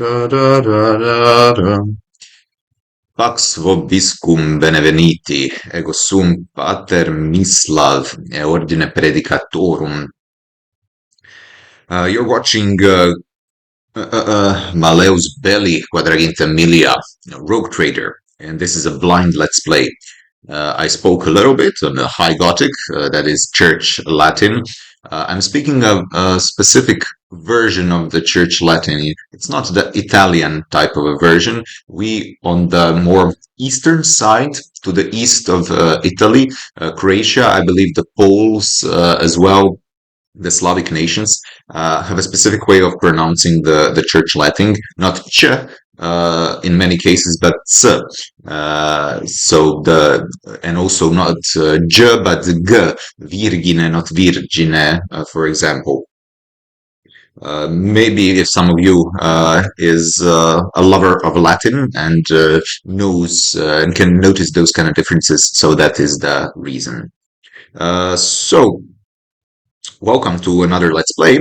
Pax vobiscum beneveniti, ego sum pater mislav, e ordine predicatorum. You're watching Maleus Belli Quadraginta Milia, Rogue Trader, and this is a blind Let's Play. I spoke a little bit on the High Gothic, that is Church Latin. I'm speaking of a specific version of the Church Latin. It's not the Italian type of a version. We, on the more eastern side, to the east of Italy, Croatia, I believe the Poles as well, the Slavic nations, have a specific way of pronouncing the Church Latin, not ch in many cases, but s. And also not j, but g, virgine, not virgine, for example. Maybe if some of you is a lover of Latin and knows and can notice those kind of differences, so that is the reason. So welcome to another Let's Play.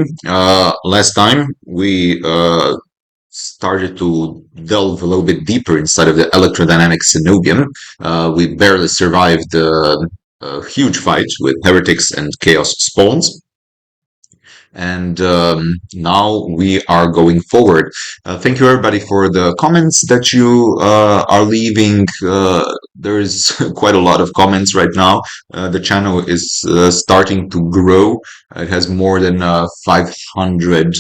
Last time we started to delve a little bit deeper inside of the electrodynamic cenobium. We barely survived a huge fight with heretics and chaos spawns. And now we are going forward. Thank you everybody for the comments that you are leaving. There's quite a lot of comments right now. The channel is starting to grow. It has more than 500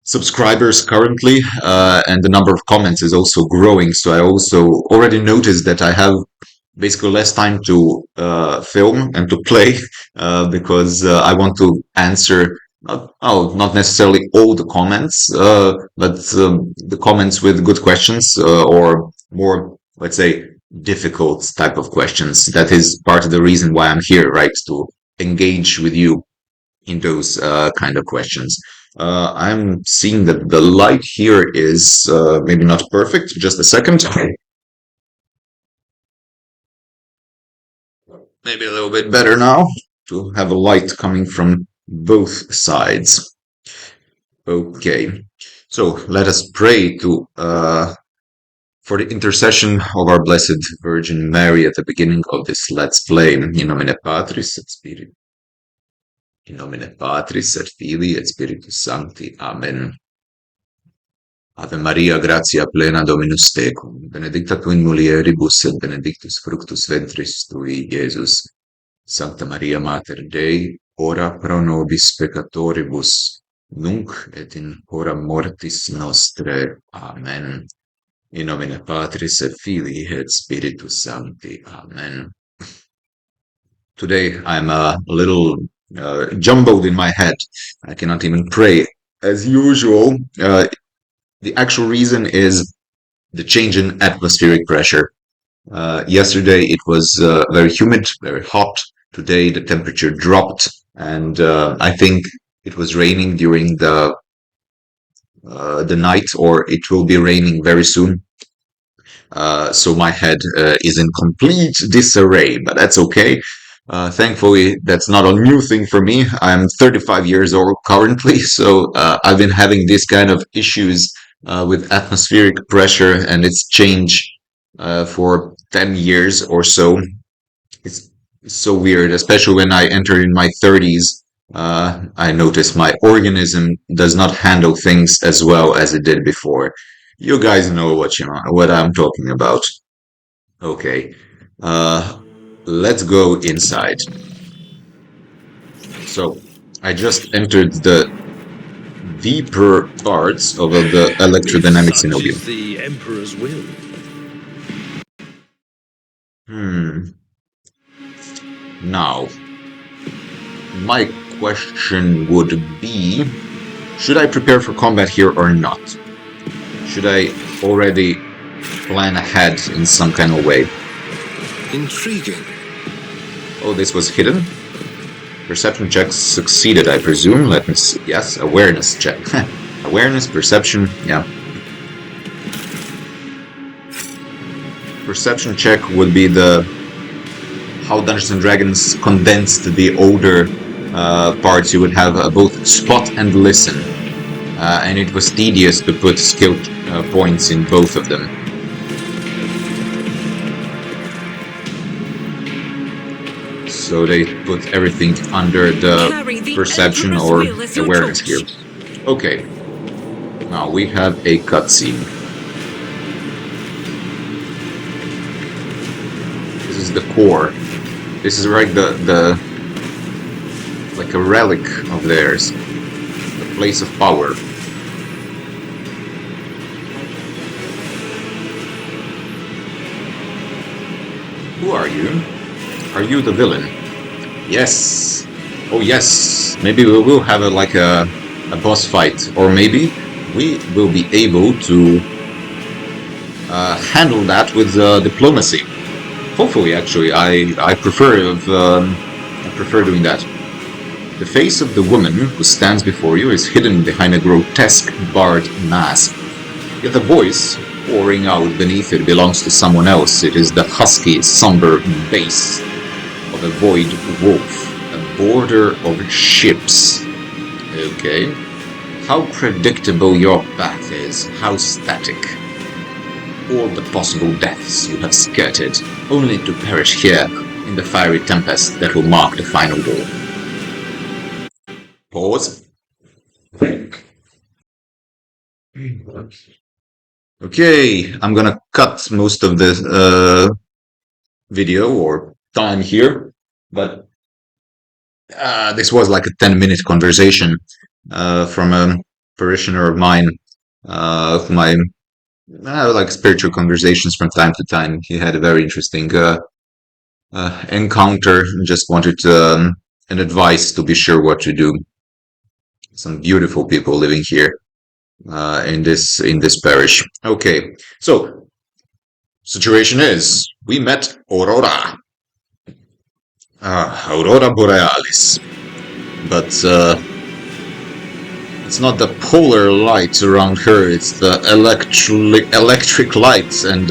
subscribers currently, and the number of comments is also growing. So I also already noticed that I have basically less time to film and to play because I want to answer not necessarily all the comments, but the comments with good questions or more, let's say, difficult type of questions. That is part of the reason why I'm here, right? To engage with you in those kind of questions. I'm seeing that the light here is maybe not perfect. Just a second. Maybe a little bit better now to have a light coming from both sides. Okay, so let us pray to for the intercession of our Blessed Virgin Mary at the beginning of this Let's Play. In nomine Patris et Spiritus. In nomine Patris et Filii et Spiritus Sancti. Amen. Ave Maria, gratia plena Dominus tecum, benedicta tu in mulieribus et benedictus fructus ventris tui, Iesus. Sancta Maria Mater Dei, ora pro nobis peccatoribus, nunc et in hora mortis nostre. Amen. In nomine Patris et Filii et Spiritus Sancti. Amen. Today I'm a little jumbled in my head. I cannot even pray as usual. The actual reason is the change in atmospheric pressure. Yesterday it was very humid, very hot. Today the temperature dropped, and I think it was raining during the night, or it will be raining very soon. So my head is in complete disarray, but that's okay. Thankfully, that's not a new thing for me. I'm 35 years old currently, so I've been having this kind of issues with atmospheric pressure and its change for 10 years or so. It's so weird, especially when I enter in my 30s. I notice my organism does not handle things as well as it did before. You guys know what I'm talking about. Okay, let's go inside. So I just entered the deeper parts of the electrodynamic cenobium. Such is the Emperor's will. Now, my question would be, should I prepare for combat here or not? Should I already plan ahead in some kind of way? Intriguing. Oh, this was hidden? Perception check succeeded, I presume. Let me see. Yes, awareness check. Awareness, perception, yeah. Perception check would be the how Dungeons and Dragons condensed the older parts. You would have both spot and listen. and it was tedious to put skill points in both of them. So they put everything under the perception or awareness here. Okay, now we have a cutscene. This is the core. This is like the like a relic of theirs, the place of power. Who are you? Are you the villain? Yes. Oh yes. Maybe we will have a boss fight, or maybe we will be able to handle that with diplomacy. Hopefully, actually, I prefer doing that. The face of the woman who stands before you is hidden behind a grotesque barred mask. Yet the voice pouring out beneath it belongs to someone else. It is the husky, somber bass of a void wolf, a border of ships. Okay. How predictable your path is, how static. All the possible deaths you have skirted, only to perish here in the fiery tempest that will mark the final war. Pause. Okay, I'm gonna cut most of the video or time here, but this was like a 10-minute conversation from a parishioner of mine whom I have like spiritual conversations from time to time. He had a very interesting encounter and just wanted an advice to be sure what to do. Some beautiful people living here in this parish. Okay, so situation is we met Aurora, Aurora Borealis, but it's not the polar light around her. It's the electric light and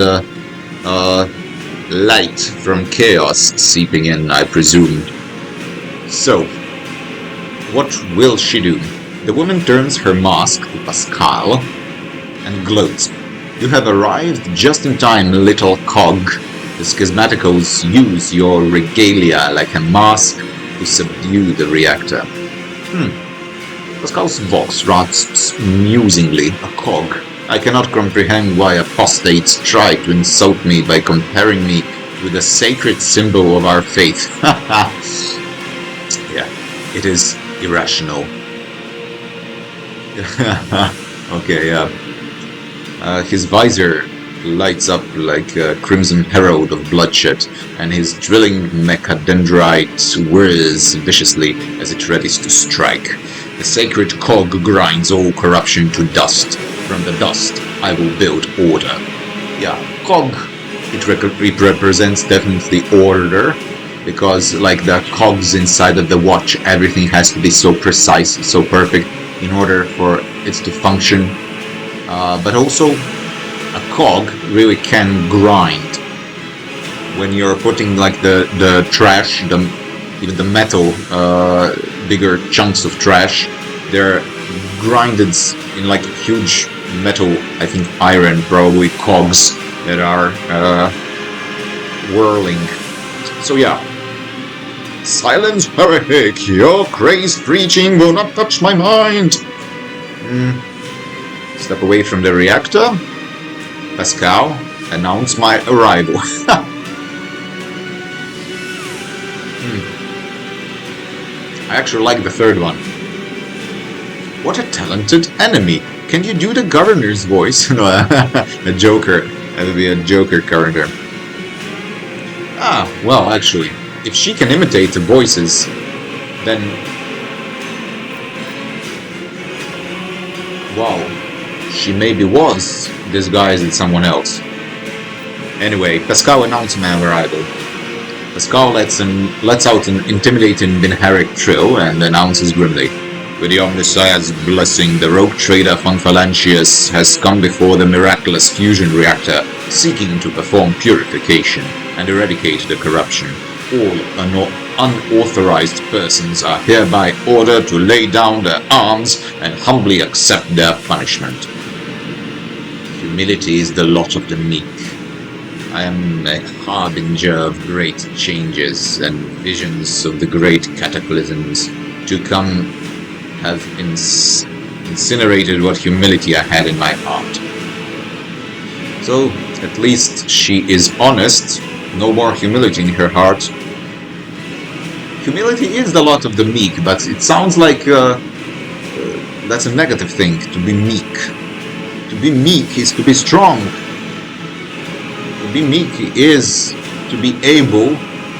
light from chaos seeping in, I presume. So, what will she do? The woman turns her mask to Pascal and gloats. You have arrived just in time, little cog. The schismaticals use your regalia like a mask to subdue the reactor. Pascal's vox rasps musingly, a cog. I cannot comprehend why apostates try to insult me by comparing me with the sacred symbol of our faith. Yeah, it is irrational. Okay, yeah. His visor lights up like a crimson herald of bloodshed, and his drilling mechadendrite whirs viciously as it readies to strike. The sacred cog grinds all corruption to dust. From the dust, I will build order. Yeah, cog, it represents definitely order, because like the cogs inside of the watch, everything has to be so precise, so perfect in order for it to function. But also, a cog really can grind. When you're putting like the trash, even the metal, bigger chunks of trash, they're grinded in like huge metal, I think iron, probably cogs that are whirling. So yeah. Silence, heretic! Your crazed preaching will not touch my mind! Step away from the reactor. Pascal, announce my arrival. I actually like the third one. What a talented enemy! Can you do the governor's voice? No, a Joker. That would be a Joker character. Ah, well, actually, if she can imitate the voices, then... wow, she maybe was disguised as someone else. Anyway, Pascal announced my arrival. Pascal lets out an intimidating Binharic trill and announces grimly, with the Omnissiah's blessing, the rogue trader von Phalantius has come before the miraculous fusion reactor, seeking to perform purification and eradicate the corruption. unauthorized persons are hereby ordered to lay down their arms and humbly accept their punishment. Humility is the lot of the meek. I am a harbinger of great changes, and visions of the great cataclysms to come have incinerated what humility I had in my heart. So, at least she is honest. No more humility in her heart. Humility is the lot of the meek, but it sounds like that's a negative thing, to be meek. To be meek is to be strong. To be meek is to be able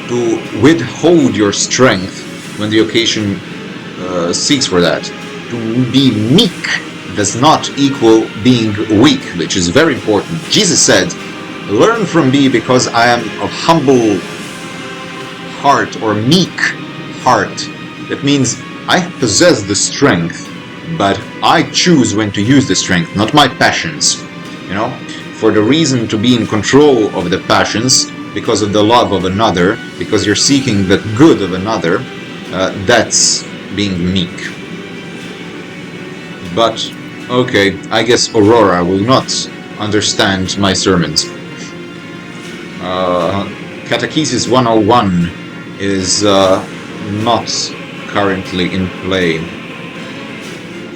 to withhold your strength when the occasion seeks for that. To be meek does not equal being weak, which is very important. Jesus said, "Learn from me because I am of humble heart," or meek heart. That means I possess the strength, but I choose when to use the strength, not my passions. You know, for the reason to be in control of the passions, because of the love of another, because you're seeking the good of another, that's being meek. But, okay, I guess Aurora will not understand my sermons. Catechesis 101 is not currently in play.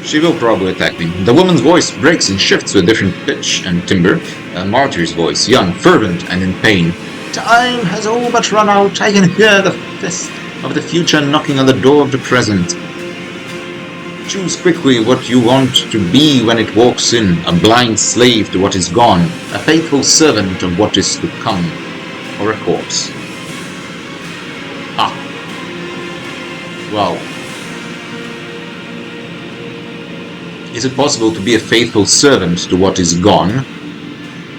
She will probably attack me. The woman's voice breaks and shifts to a different pitch and timbre. A martyr's voice, young, fervent, and in pain. Time has all but run out. I can hear the fist of the future knocking on the door of the present. Choose quickly what you want to be when it walks in, a blind slave to what is gone, a faithful servant of what is to come, or a corpse. Ah. Well. Is it possible to be a faithful servant to what is gone,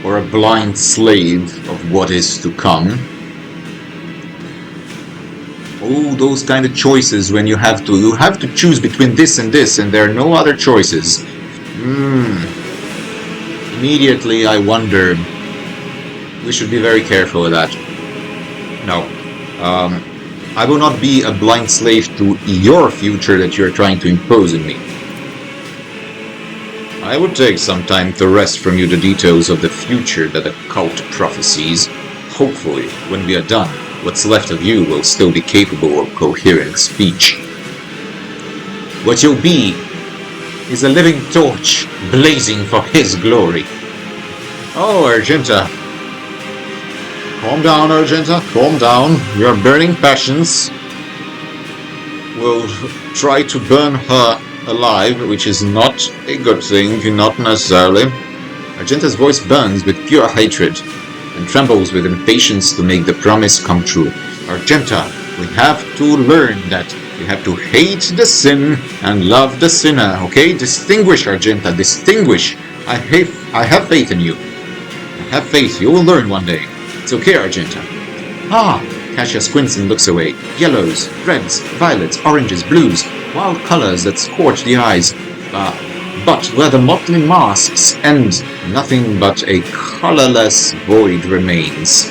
or a blind slave of what is to come? Oh, those kind of choices when you have to choose between this, and there are no other choices. Immediately I wonder, we should be very careful with that. No. I will not be a blind slave to your future that you're trying to impose on me. I would take some time to wrest from you the details of the future that the cult prophesies. Hopefully, when we are done, what's left of you will still be capable of coherent speech. What you'll be is a living torch blazing for his glory. Oh, Argenta. Calm down, Argenta, calm down. Your burning passions will try to burn her alive, which is not a good thing, not necessarily. Argenta's voice burns with pure hatred and trembles with impatience to make the promise come true. Argenta, we have to learn that we have to hate the sin and love the sinner, okay? Distinguish, Argenta, distinguish. I have faith in you. I have faith, you will learn one day. It's okay, Argenta. Ah! Kasia squints and looks away. Yellows, reds, violets, oranges, blues, wild colors that scorch the eyes. But where the motley masks end, nothing but a colorless void remains.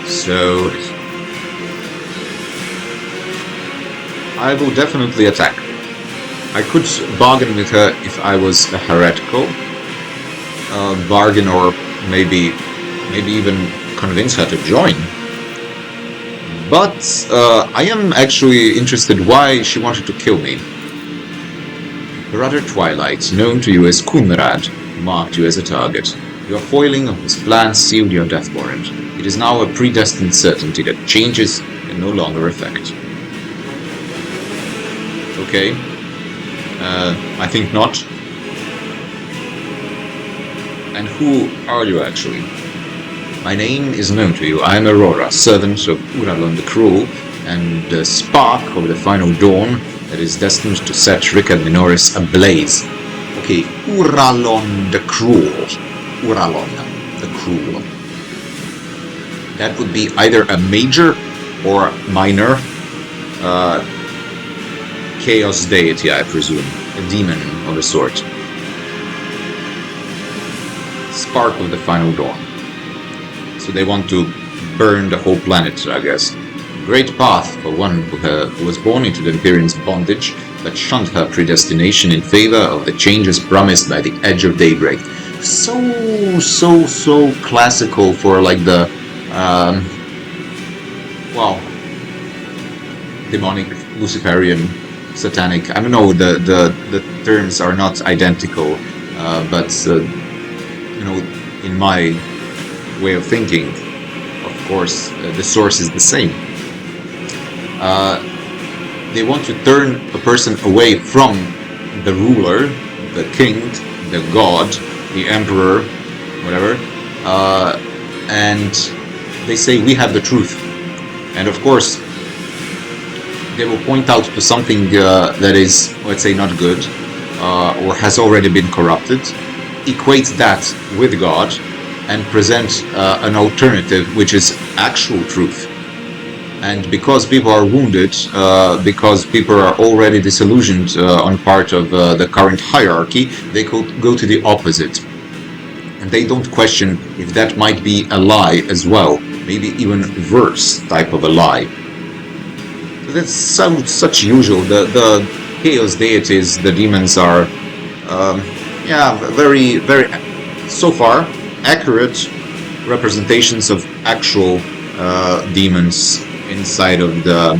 So, I will definitely attack. I could bargain with her if I was a heretical. Bargain, or maybe even convince her to join. But I am actually interested why she wanted to kill me. Brother Twilight, known to you as Kunrad, marked you as a target. Your foiling of his plan sealed your death warrant. It is now a predestined certainty that changes can no longer affect. Okay. I think not. And who are you actually? My name is known to you. I am Aurora, servant of Uralon the Cruel, and the spark of the final dawn that is destined to set Ricard Minoris ablaze. Okay, Uralon the Cruel. Uralon the Cruel. That would be either a major or minor chaos deity, I presume. A demon of a sort. spark of the final dawn. So they want to burn the whole planet, I guess. Great path for one who was born into the Empyrean's bondage, but shunned her predestination in favor of the changes promised by the edge of daybreak. So classical for like the, well, demonic, Luciferian, satanic. I don't know, the terms are not identical, but, you know, in my way of thinking, of course, the source is the same. They want to turn a person away from the ruler, the king, the god, the emperor, whatever, and they say we have the truth. And of course, they will point out to something that is, let's say, not good, or has already been corrupted, equate that with God, and present an alternative which is actual truth. And because people are wounded, because people are already disillusioned on part of the current hierarchy, they go to the opposite. And they don't question if that might be a lie as well, maybe even worse type of a lie. So that's such usual. The chaos deities, the demons are, yeah, very, so far, accurate representations of actual demons inside of the,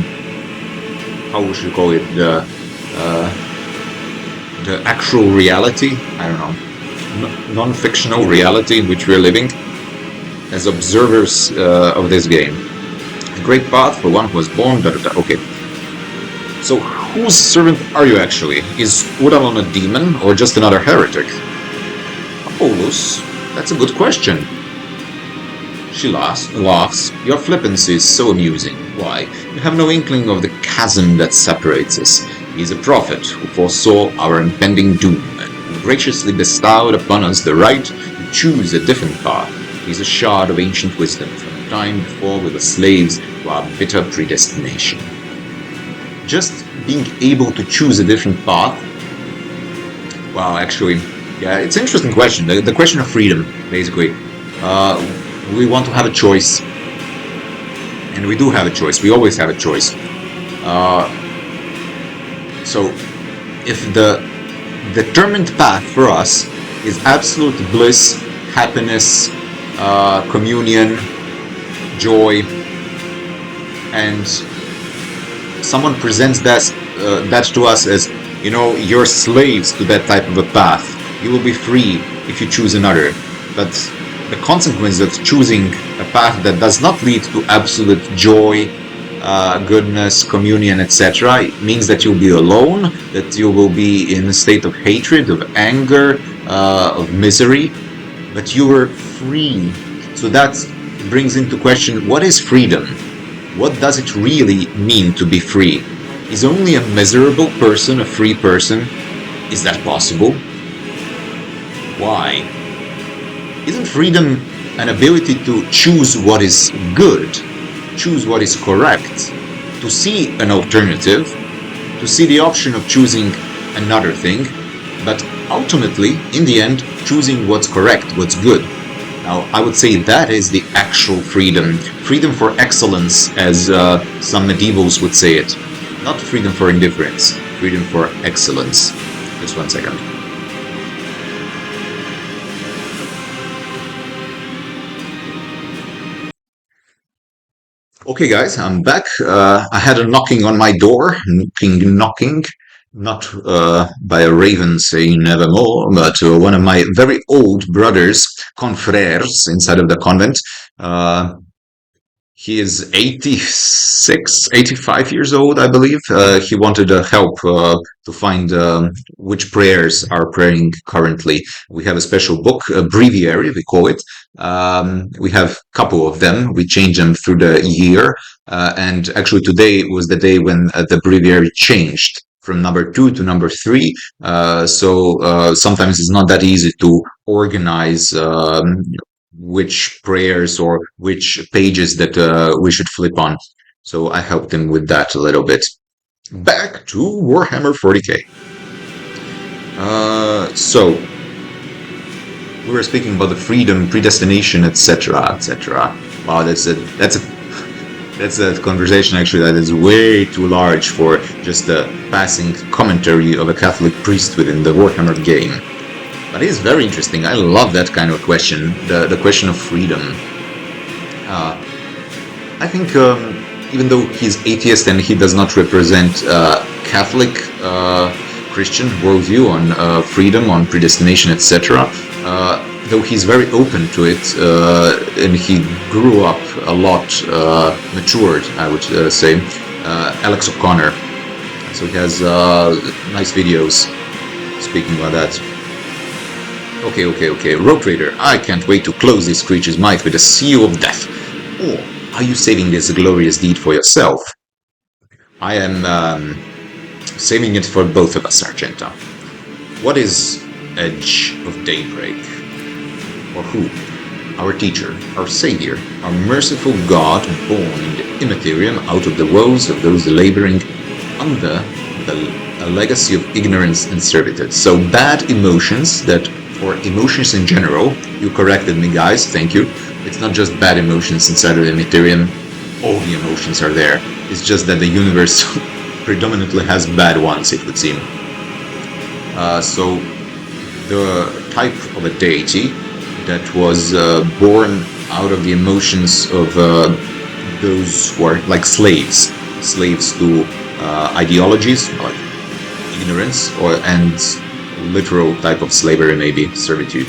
how we should call it, the actual reality, I don't know, non-fictional reality in which we're living as observers of this game. A great path for one who was born, okay. So whose servant are you actually? Is Udalon a demon or just another heretic? Apollos, that's a good question. She laughs. Your flippancy is so amusing. Why? You have no inkling of the chasm that separates us. He is a prophet who foresaw our impending doom and who graciously bestowed upon us the right to choose a different path. He is a shard of ancient wisdom from a time before we were slaves to our bitter predestination. Just being able to choose a different path? Well, actually, yeah, it's an interesting question. The question of freedom, basically. We want to have a choice, and we do have a choice. We always have a choice. So, if the determined path for us is absolute bliss, happiness, communion, joy, and someone presents that to us as, you know, you're slaves to that type of a path. You will be free if you choose another. But the consequence of choosing a path that does not lead to absolute joy, goodness, communion, etc., means that you'll be alone, that you will be in a state of hatred, of anger, of misery, but you were free. So that brings into question, what is freedom? What does it really mean to be free? Is only a miserable person a free person? Is that possible? Why? Isn't freedom an ability to choose what is good, choose what is correct, to see an alternative, to see the option of choosing another thing, but ultimately, in the end, choosing what's correct, what's good? Now, I would say that is the actual freedom. Freedom for excellence, as some medievals would say it. Not freedom for indifference, freedom for excellence. Just 1 second. Okay, guys, I'm back. I had a knocking on my door, knocking, not by a raven saying nevermore, but one of my very old brothers, confrères, inside of the convent. He is 86, 85 years old, I believe. He wanted help to find which prayers are praying currently. We have a special book, a breviary, we call it. We have a couple of them. We change them through the year. And actually today was the day when the breviary changed from number 2 to number 3. So sometimes it's not that easy to organize which prayers or which pages that we should flip on. So I helped him with that a little bit. Back to Warhammer 40K. So We were speaking about the freedom, predestination, etc., etc. Wow, that's a conversation actually that is way too large for just a passing commentary of a Catholic priest within the Warhammer game. But it is very interesting. I love that kind of question, the question of freedom. I think even though he's atheist and he does not represent Catholic Christian worldview on freedom, on predestination, etc., though he's very open to it, and he grew up a lot, matured, I would say, Alex O'Connor. So he has nice videos speaking about that. Okay. Rogue Trader, I can't wait to close this creature's might with a seal of death. Or are you saving this glorious deed for yourself? I am saving it for both of us, Argenta. What is Edge of Daybreak? Or who? Our teacher, our savior, our merciful God born in the immaterium out of the woes of those laboring under a legacy of ignorance and servitude. So bad emotions that, or emotions in general, you corrected me guys, thank you. It's not just bad emotions inside of the immaterium, all the emotions are there. It's just that the universe predominantly has bad ones, it would seem. So the type of a deity that was born out of the emotions of those who are like slaves to ideologies, like ignorance, and literal type of slavery, maybe servitude.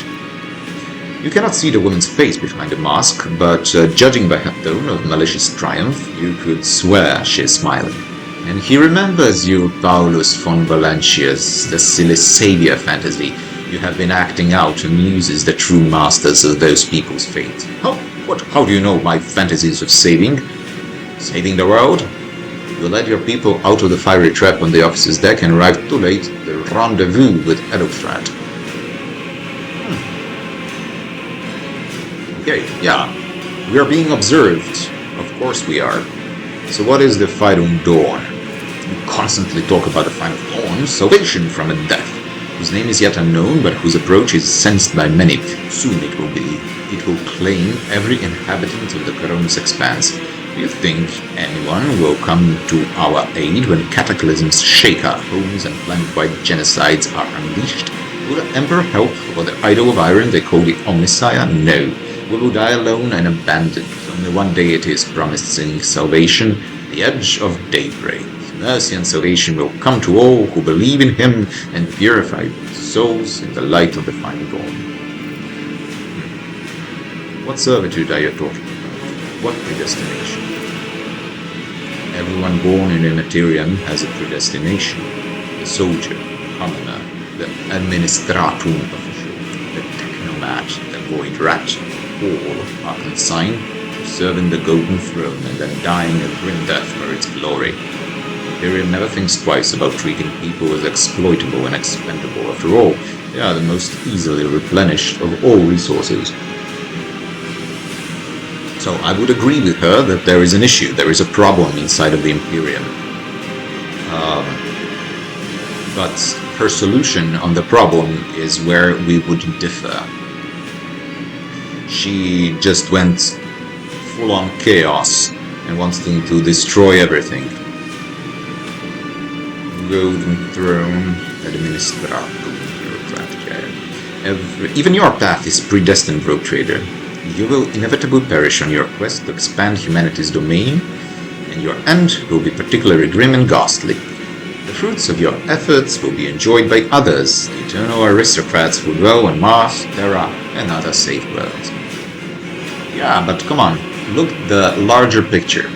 You cannot see the woman's face behind the mask, but judging by her tone of malicious triumph, you could swear she is smiling. And he remembers you, Paulus von Valentius, the silly savior fantasy you have been acting out amuses the true masters of those people's fate. How do you know my fantasies of saving the world? You led your people out of the fiery trap on the officer's deck and arrived too late at the rendezvous with Edocrat. Okay, yeah. We are being observed. Of course we are. So what is the fight on dawn? You constantly talk about the fight of dawn, salvation from a death, whose name is yet unknown, but whose approach is sensed by many. Soon it will claim every inhabitant of the Coronis expanse. Do you think anyone will come to our aid when cataclysms shake our homes and planet-wide genocides are unleashed? Will the Emperor help, or the idol of iron they call the Omniscire? No. We will die alone and abandoned. Only one deity is promising salvation, the Edge of Daybreak. Mercy and salvation will come to all who believe in him and purify souls in the light of the final dawn. What servitude are you talking about? What predestination? Everyone born in a materium has a predestination. The soldier, commoner, the administratum official, the technomat, the void rat, all are consigned to serving the golden throne and then dying a grim death for its glory. Imperium never thinks twice about treating people as exploitable and expendable. After all, they are the most easily replenished of all resources. So I would agree with her that there is an issue, there is a problem inside of the Imperium. But her solution on the problem is where we would differ. She just went full-on chaos and wants to destroy everything. Golden Throne, Administratum, Bureaucratic. Even your path is predestined, Rogue Trader. You will inevitably perish on your quest to expand humanity's domain, and your end will be particularly grim and ghastly. The fruits of your efforts will be enjoyed by others, the eternal aristocrats who dwell on Mars, Terra, and other safe worlds. Yeah, but come on, look at the larger picture.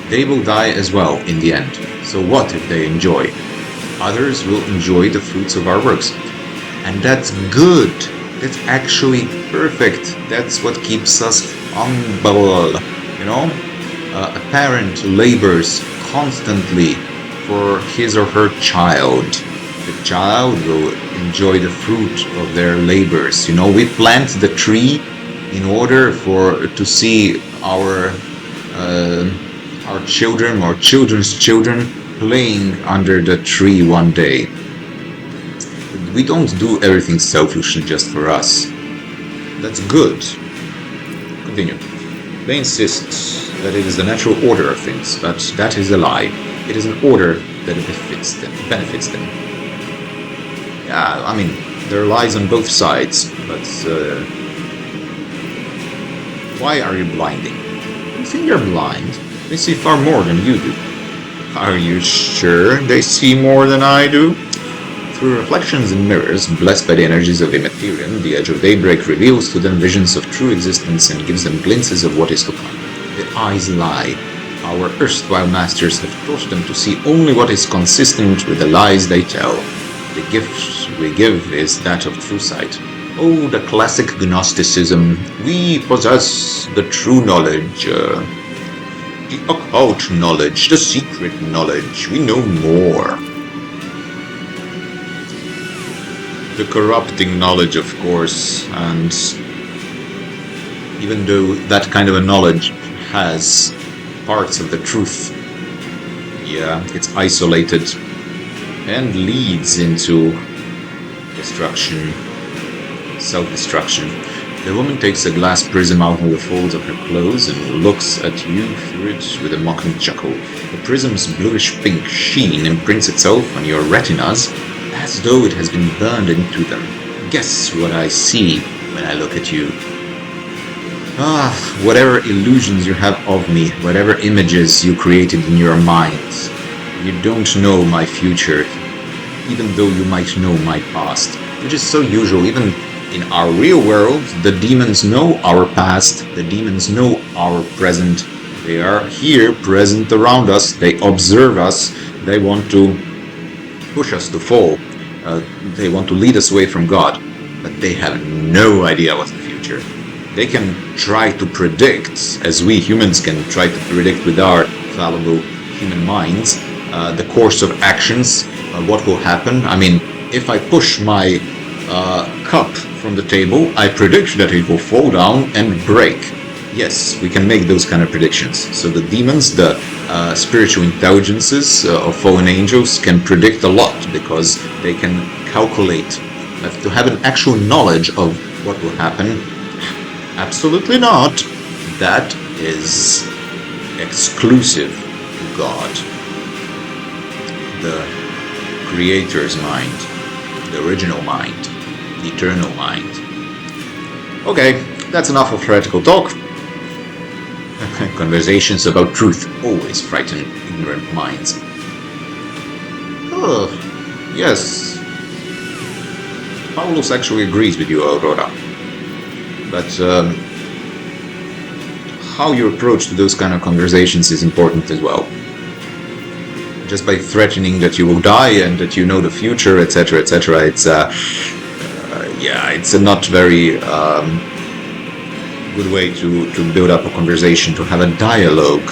They will die as well in the end. So what if they enjoy? Others will enjoy the fruits of our works. And that's good. That's actually perfect. That's what keeps us humble. You know? A parent labors constantly for his or her child. The child will enjoy the fruit of their labors. You know, we plant the tree in order to see our children or children's children playing under the tree one day. We don't do everything selfishly just for us. That's good. Continue. They insist that it is the natural order of things, but that is a lie. It is an order that benefits them. Yeah, I mean, there are lies on both sides, but why are you blinding? You think you're blind? They see far more than you do. Are you sure they see more than I do? Through reflections in mirrors, blessed by the energies of the materium, the edge of daybreak reveals to them visions of true existence and gives them glimpses of what is to come. The eyes lie. Our erstwhile masters have taught them to see only what is consistent with the lies they tell. The gift we give is that of true sight. Oh, the classic Gnosticism. We possess the true knowledge, the occult knowledge, the secret knowledge. We know more. The corrupting knowledge, of course, and even though that kind of a knowledge has parts of the truth, yeah, it's isolated and leads into destruction, self-destruction. The woman takes a glass prism out of the folds of her clothes and looks at you through it with a mocking chuckle. The prism's bluish-pink sheen imprints itself on your retinas as though it has been burned into them. Guess what I see when I look at you. Whatever illusions you have of me, whatever images you created in your minds, you don't know my future, even though you might know my past, which is so usual. Even in our real world, the demons know our past, the demons know our present. They are here, present around us, they observe us, they want to push us to fall. They want to lead us away from God, but they have no idea what's the future. They can try to predict, as we humans can try to predict with our fallible human minds, the course of actions, what will happen. I mean, if I push my cup from the table, I predict that it will fall down and break. Yes, we can make those kind of predictions. So the demons, the spiritual intelligences of fallen angels can predict a lot because they can calculate. To have an actual knowledge of what will happen, absolutely not. That is exclusive to God, the Creator's mind, the original mind, the eternal mind. Okay, that's enough of heretical talk. Conversations about truth always frighten ignorant minds. Oh, yes. Paulus actually agrees with you, Aurora. But how you approach to those kind of conversations is important as well. Just by threatening that you will die and that you know the future, etc., etc., it's it's a not very good way to build up a conversation, to have a dialogue,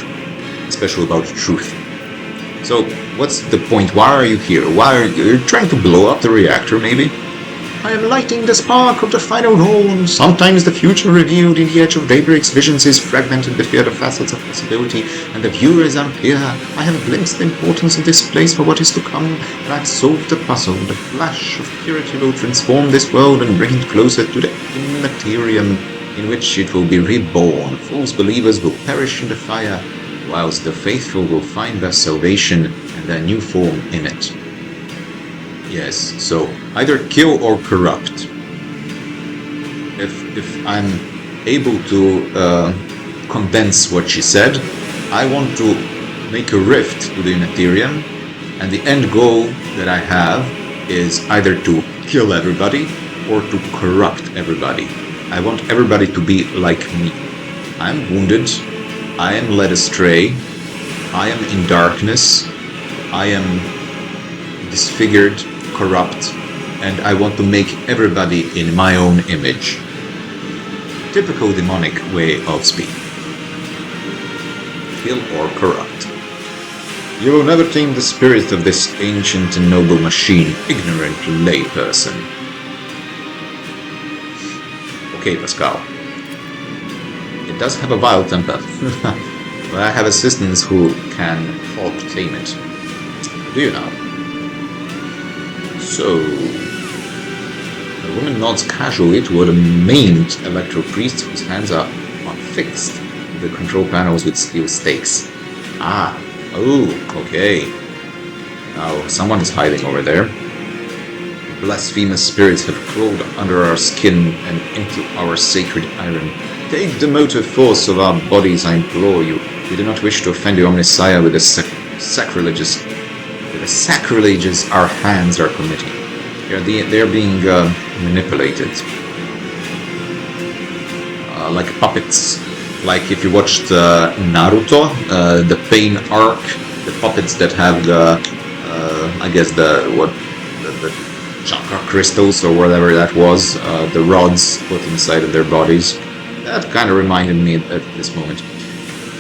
especially about truth. So, what's the point? Why are you here? Why are you trying to blow up the reactor, maybe? I am lighting the spark of the final dawn. Sometimes the future revealed in the edge of daybreak's visions is fragmented between the facets of possibility, and the viewer is unclear. I have glimpsed the importance of this place for what is to come, and I've solved the puzzle. The flash of purity will transform this world and bring it closer to the immaterium, in which it will be reborn. False believers will perish in the fire, whilst the faithful will find their salvation and their new form in it. Yes, so either kill or corrupt. If I'm able to condense what she said, I want to make a rift to the Immaterium, and the end goal that I have is either to kill everybody or to corrupt everybody. I want everybody to be like me. I'm wounded, I am led astray, I am in darkness, I am disfigured, corrupt, and I want to make everybody in my own image. Typical demonic way of speaking. Kill or corrupt. You will never tame the spirit of this ancient and noble machine, ignorant layperson. Okay, Pascal. It does have a vile temper, but I have assistants who can help tame it. Do you now? So, The woman nods casually toward a maimed electro priest whose hands are fixed to the control panels with steel stakes. Ah, oh, okay. Now, someone is hiding over there. Blasphemous spirits have crawled under our skin and into our sacred iron. Take the motive force of our bodies, I implore you. We do not wish to offend your Messiah with the sacrileges our hands are committing. They are being manipulated. Like puppets. Like if you watched Naruto, the pain arc, the puppets that have I guess the chakra crystals or whatever that was, the rods put inside of their bodies. That kind of reminded me at this moment.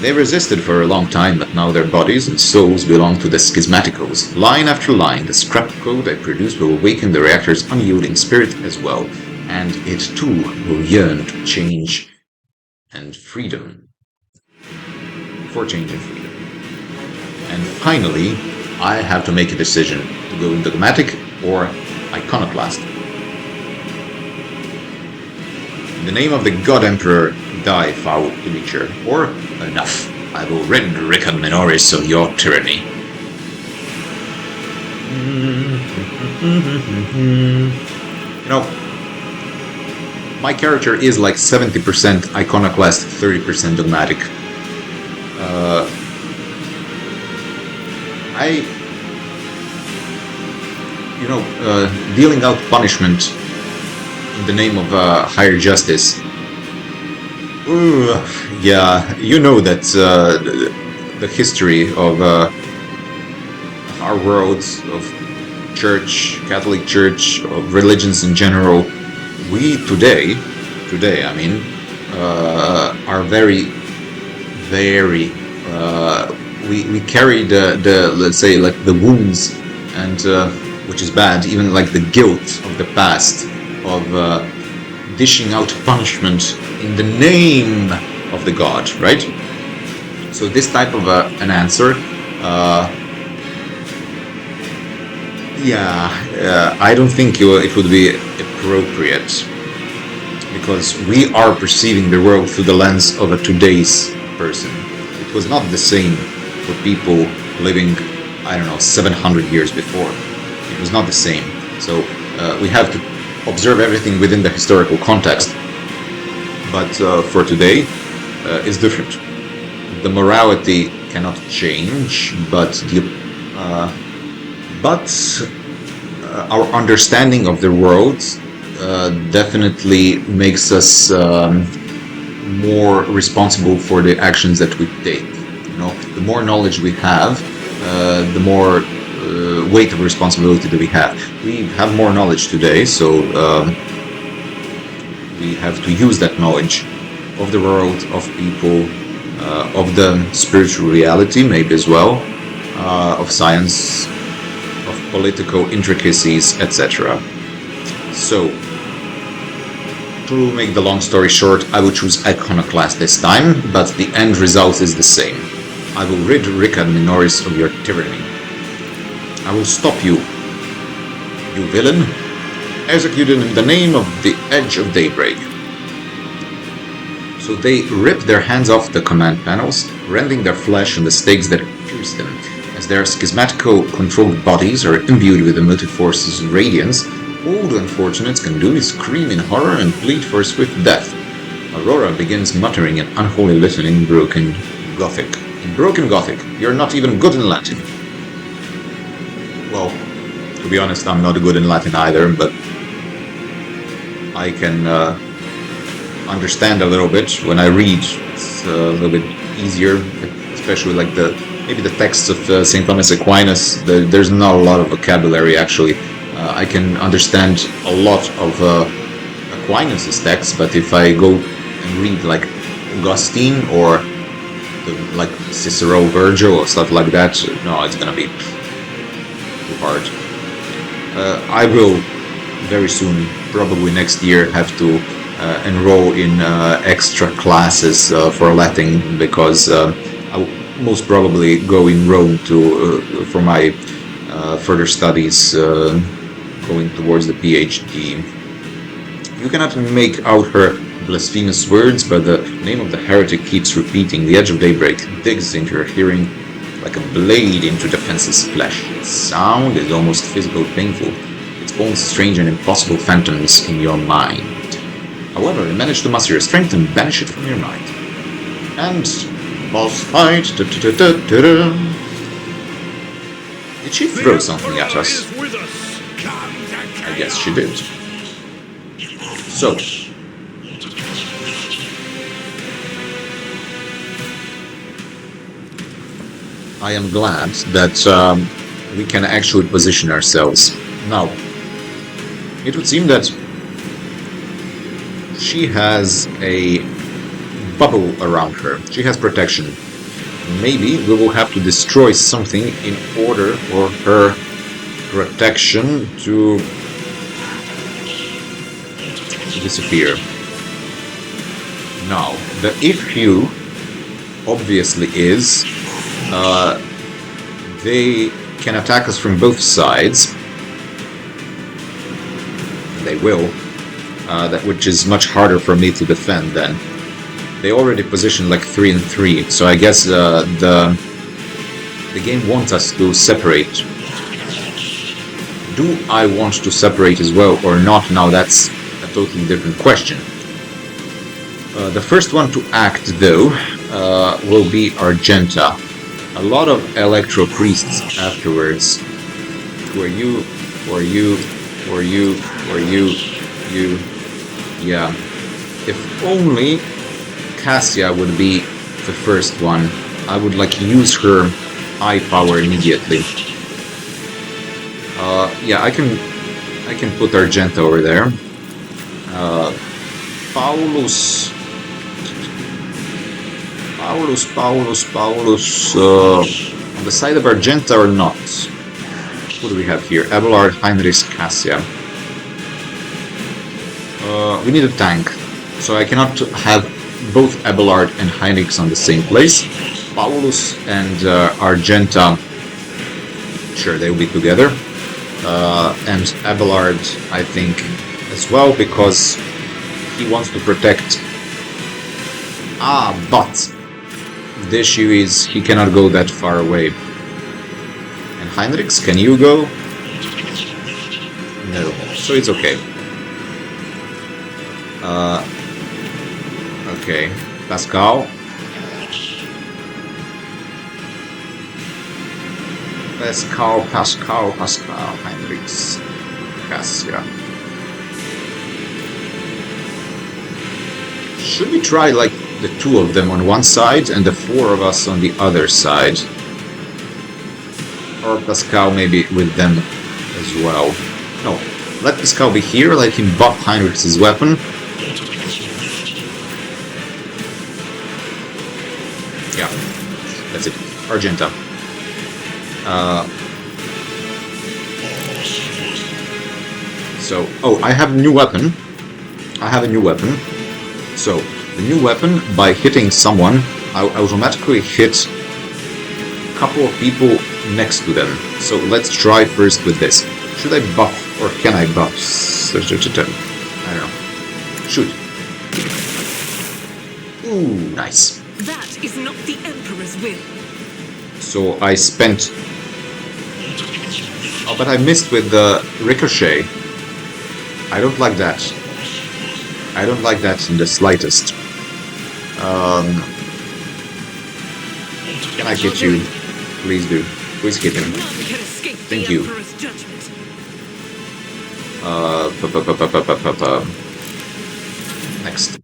They resisted for a long time, but now their bodies and souls belong to the schismaticals. Line after line, the scrap code I produce will awaken the reactor's unyielding spirit as well, and it too will yearn to change and freedom. For change and freedom. And finally, I have to make a decision to go dogmatic or iconoclast. In the name of the God Emperor, die, foul creature, or enough, I will rid Rickard Minoris of your tyranny. You know, my character is like 70% iconoclast, 30% dogmatic. Dealing out punishment in the name of higher justice. Yeah, you know that the history of our world, of church, Catholic Church, of religions in general, we today, I mean, are very, we carry the let's say like the wounds and which is bad, even like the guilt of the past of dishing out punishment in the name of the God, right? So this type of an answer, I don't think it would be appropriate, because we are perceiving the world through the lens of a today's person. It was not the same for people living, I don't know, 700 years before. It was not the same. So we have to observe everything within the historical context. But for today, it's different. The morality cannot change, but our understanding of the world definitely makes us more responsible for the actions that we take. You know, the more knowledge we have, the more weight of responsibility that we have. We have more knowledge today, so we have to use that knowledge of the world, of people, of the spiritual reality, maybe as well, of science, of political intricacies, etc. So, to make the long story short, I will choose iconoclast this time, but the end result is the same. I will rid Rickard Minoris of your tyranny. I will stop you, you villain, executed in the name of the Edge of Daybreak. So they rip their hands off the command panels, rending their flesh and the stakes that pierce them. As their schismatical controlled bodies are imbued with the motive forces and radiance, all the unfortunates can do is scream in horror and plead for swift death. Aurora begins muttering an unholy litany in broken Gothic. In broken Gothic, you're not even good in Latin. Well, to be honest, I'm not good in Latin either, but I can understand a little bit when I read. It's a little bit easier, especially like maybe the texts of St. Thomas Aquinas. There's not a lot of vocabulary actually. I can understand a lot of Aquinas' texts, but if I go and read like Augustine or like Cicero, Virgil, or stuff like that, no, it's gonna be too hard. I will very soon, probably next year, have to enroll in extra classes for Latin, because I will most probably go in Rome for my further studies, going towards the PhD. You cannot make out her blasphemous words, but the name of the heretic keeps repeating. The edge of daybreak digs into her hearing like a blade into defenseless flesh. Its sound is almost physical, painful. It spawns strange and impossible phantoms in your mind. However, you manage to muster your strength and banish it from your mind. And boss fight. Did she throw something at us? I guess she did. So, I am glad that we can actually position ourselves. Now, it would seem that she has a bubble around her. She has protection. Maybe we will have to destroy something in order for her protection to disappear. Now, the issue obviously is they can attack us from both sides. They will. Which is much harder for me to defend then. They already positioned like 3 and 3, so I guess the game wants us to separate. Do I want to separate as well or not? Now that's a totally different question. The first one to act, though, will be Argenta. A lot of Electro Priests afterwards. Who are you? Who are you? Who are you? Who are you? You. Yeah. If only Cassia would be the first one. I would like use her high power immediately. Yeah, I can put Argenta over there. Paulus, on the side of Argenta or not? What do we have here? Abelard, Heinrichs, Cassia. We need a tank, so I cannot have both Abelard and Heinrichs on the same place. Paulus and Argenta, sure, they will be together. And Abelard, I think, as well, because he wants to protect. But the issue is he cannot go that far away. And Heinrichs, can you go? No, so it's okay. Okay, Pascal. Pascal, Heinrichs, Cassia. Should we try like the 2 of them on one side and the 4 of us on the other side? Or Pascal maybe with them as well? No, let Pascal be here, let him buff Heinrichs' weapon. Yeah, that's it. Argenta. So, I have a new weapon. So, the new weapon, by hitting someone, I automatically hit a couple of people next to them. So, let's try first with this. Should I buff, or can I buff? I don't know. Shoot. Ooh, nice. That is not the Emperor's will. So I spent... Oh, but I missed with the ricochet. I don't like that. I don't like that in the slightest. Can I hit you? Please do. Please hit him. Thank you. Next.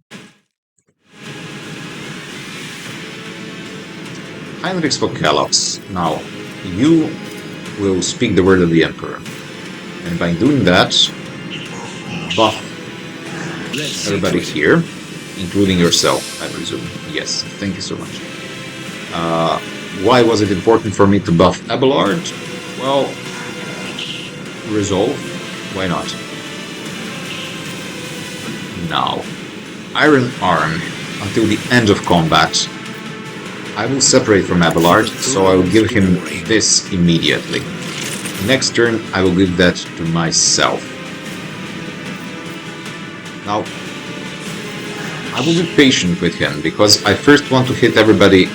Heinrichs for Kalos. Now, you will speak the word of the Emperor. And by doing that, buff everybody here, including yourself, I presume. Yes, thank you so much. Why was it important for me to buff Abelard? Well, resolve. Why not? Now, Iron Arm until the end of combat. I will separate from Abelard, so I will give him this immediately. Next turn, I will give that to myself. Now, I will be patient with him, because I first want to hit everybody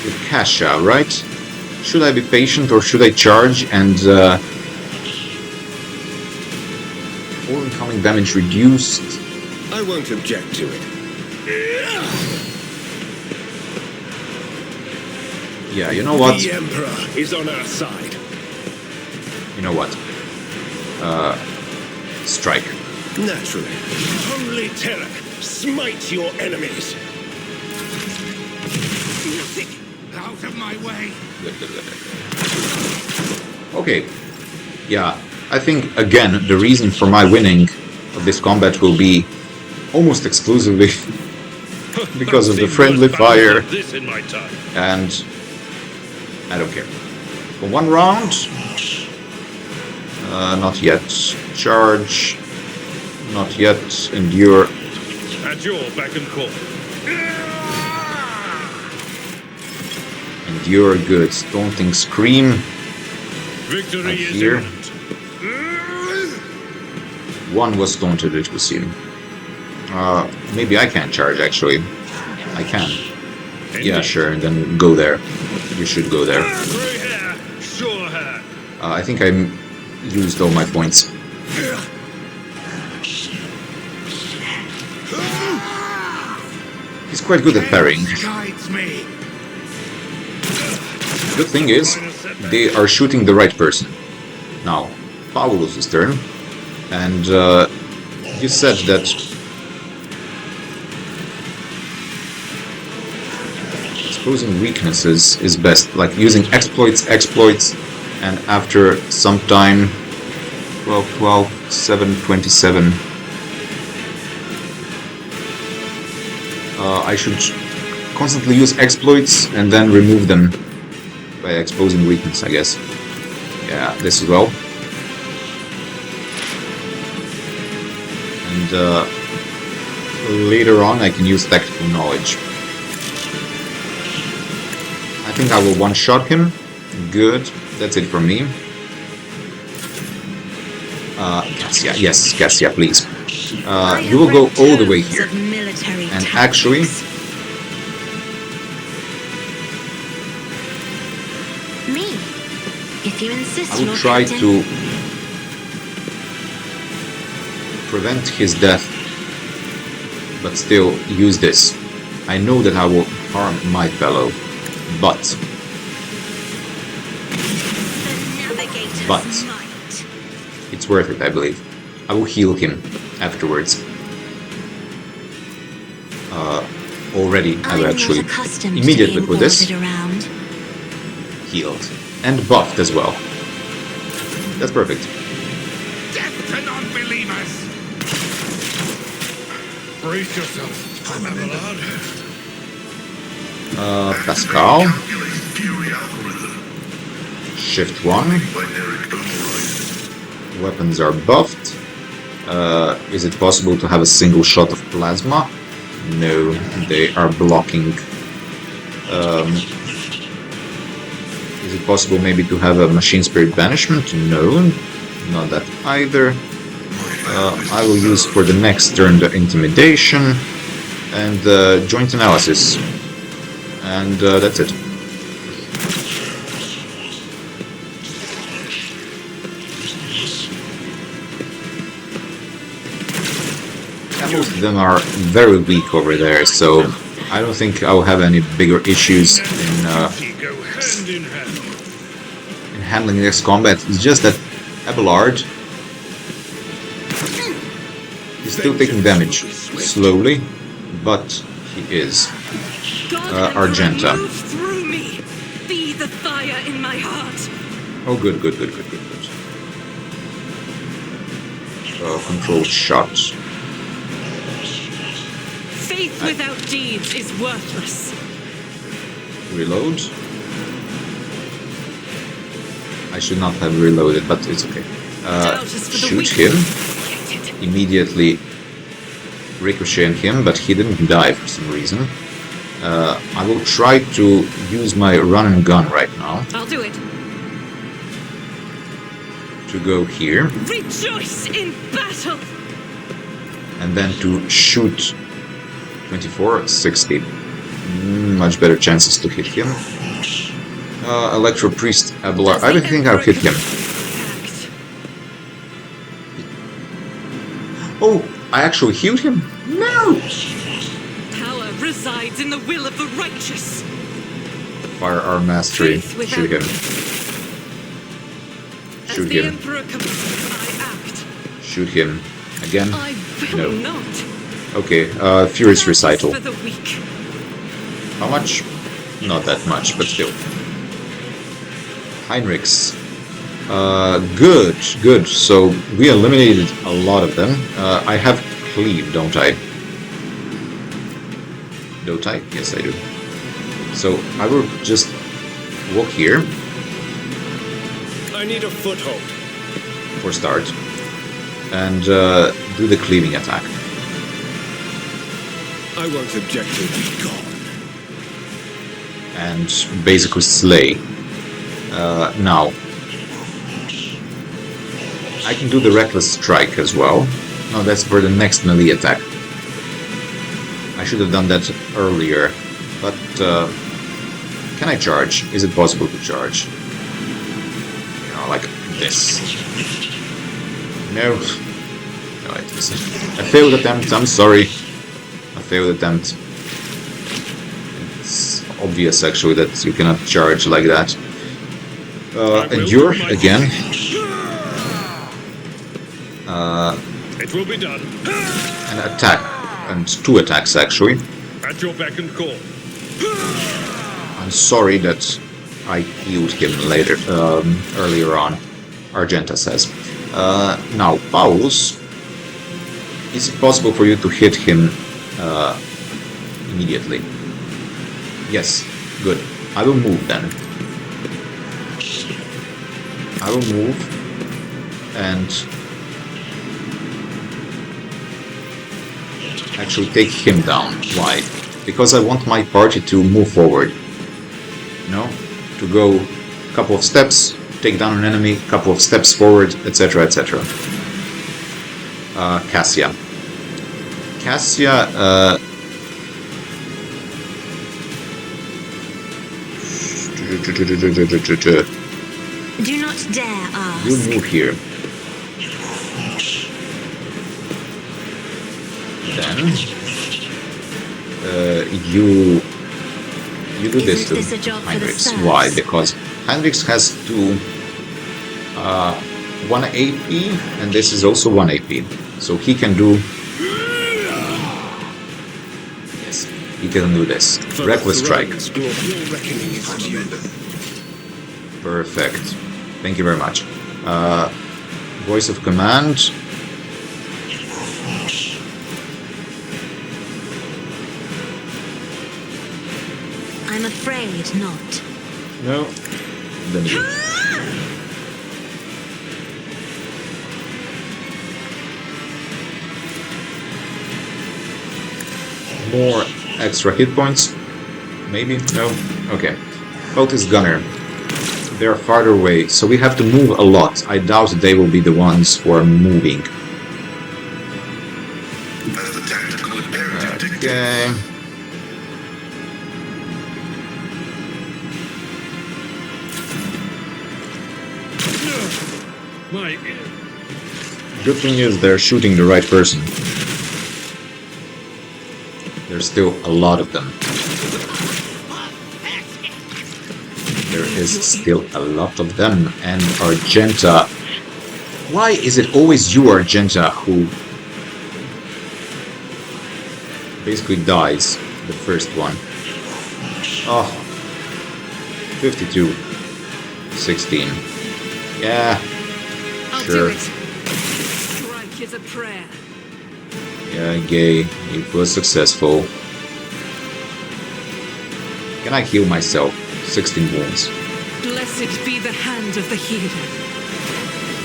with Kasha, right? Should I be patient or should I charge and all incoming damage reduced? I won't object to it. Yeah, you know what? The Emperor is on our side. You know what? Strike. Naturally. Holy terror, smite your enemies. Nothing out of my way. Good. Okay. Yeah, I think, again, the reason for my winning of this combat will be almost exclusively because of the friendly fire, This in my time. and I don't care. For one round, not yet. Charge, not yet. Endure. At your beck and call. Endure, good. Taunting Scream. Victory Right is here. imminent. One was taunted, it would seem. Maybe I can charge, actually. I can. Yeah, sure, and then go there. You should go there. Grey hair, sure hair. I think I used all my points. He's quite good at parrying. Guides me. Good thing is, they are shooting the right person. Now, Paulus's turn, and you said that exposing weaknesses is best, like using exploits, and after some time, 12, 7, 27, I should constantly use exploits and then remove them by exposing weakness, I guess. Yeah, this as well. And later on I can use tactical knowledge. I think I will one-shot him. Good, that's it for me. Cassia, yes, Cassia, please. You will go all the way here. And actually, me. If you insist, I will Lord try Captain. to prevent his death, but still use this. I know that I will harm my fellow, but it's worth it, I believe. I will heal him afterwards. Already, I've actually immediately with this healed and buffed as well. That's perfect. Death to non-believers. Brace yourself. I'm allowed. Pascal. Shift 1. Weapons are buffed. Is it possible to have a single shot of plasma? No, they are blocking. Is it possible maybe to have a machine spirit banishment? No, not that either. I will use for the next turn the intimidation and joint analysis. And that's it. Most of them are very weak over there, so I don't think I'll have any bigger issues in handling this combat. It's just that Abelard is still taking damage slowly, but he is. Argenta. Through me. Be the fire in my heart. Oh, good. Controlled shot. Faith without deeds is worthless. Reload. I should not have reloaded, but it's okay. Shoot him. Immediately ricochet him, but he didn't die for some reason. I will try to use my run and gun right now. I'll do it. to go here, Rejoice in battle! and then to shoot 24, 60. Much better chances to hit him. Electro Priest Abelard. I don't think I'll hit him. Act. Oh, I actually healed him? No! Power resides in the will of the righteous. Firearm Mastery. Faith Shoot him. As Shoot the him. Emperor commands, I act. Shoot him. Again? I will No. not. Okay, Furious Recital. For the weak. How much? Not that much, but still. Heinrichs. Good, good. So we eliminated a lot of them. I have Cleave, don't I? Don't I? Yes, I do. So I will just walk here I need a foothold. for start and do the cleaving attack. I won't object to it. Be gone. And basically slay. Now, I can do the Reckless Strike as well. No, that's for the next melee attack. I should have done that earlier, but can I charge? Is it possible to charge? You know, like this. No. No, it isn't. A failed attempt, I'm sorry. A failed attempt. It's obvious actually that you cannot charge like that. Endure again. It will be done. An attack. And two attacks actually. At your beck and call. I'm sorry that I healed him later, earlier on, Argenta says. Now, Paulus, is it possible for you to hit him immediately? Yes, good. I will move then. I will move and actually take him down. Why? Because I want my party to move forward. You know? To go a couple of steps, take down an enemy, a couple of steps forward, etc., etc. Cassia. Cassia, Do not dare ask. you move here. Then you do this to Isn't this a job for the Heinrichs. stars? Why? Because Heinrichs has 1 AP, and this is also 1 AP. So he can do... Yes, he can do this. For Reckless the Strike. throne's glory, your reckoning is due. Perfect. Thank you very much. Voice of Command. I'm afraid not. No. Then you. More extra hit points? Maybe? No? Okay. Cultist Gunner. They're farther away, so we have to move a lot. I doubt they will be the ones who are moving. As the tactical imperative dictates. Okay. My Good thing is they're shooting the right person. There's still a lot of them. There is still a lot of them, and Argenta. Why is it always you, Argenta, who basically dies? The first one. Oh. 52. 16. Yeah. I'll Sure. do it. Strike is a prayer. Yeah, gay. It was successful. Can I heal myself? 16 wounds. Blessed be the hand of the healer.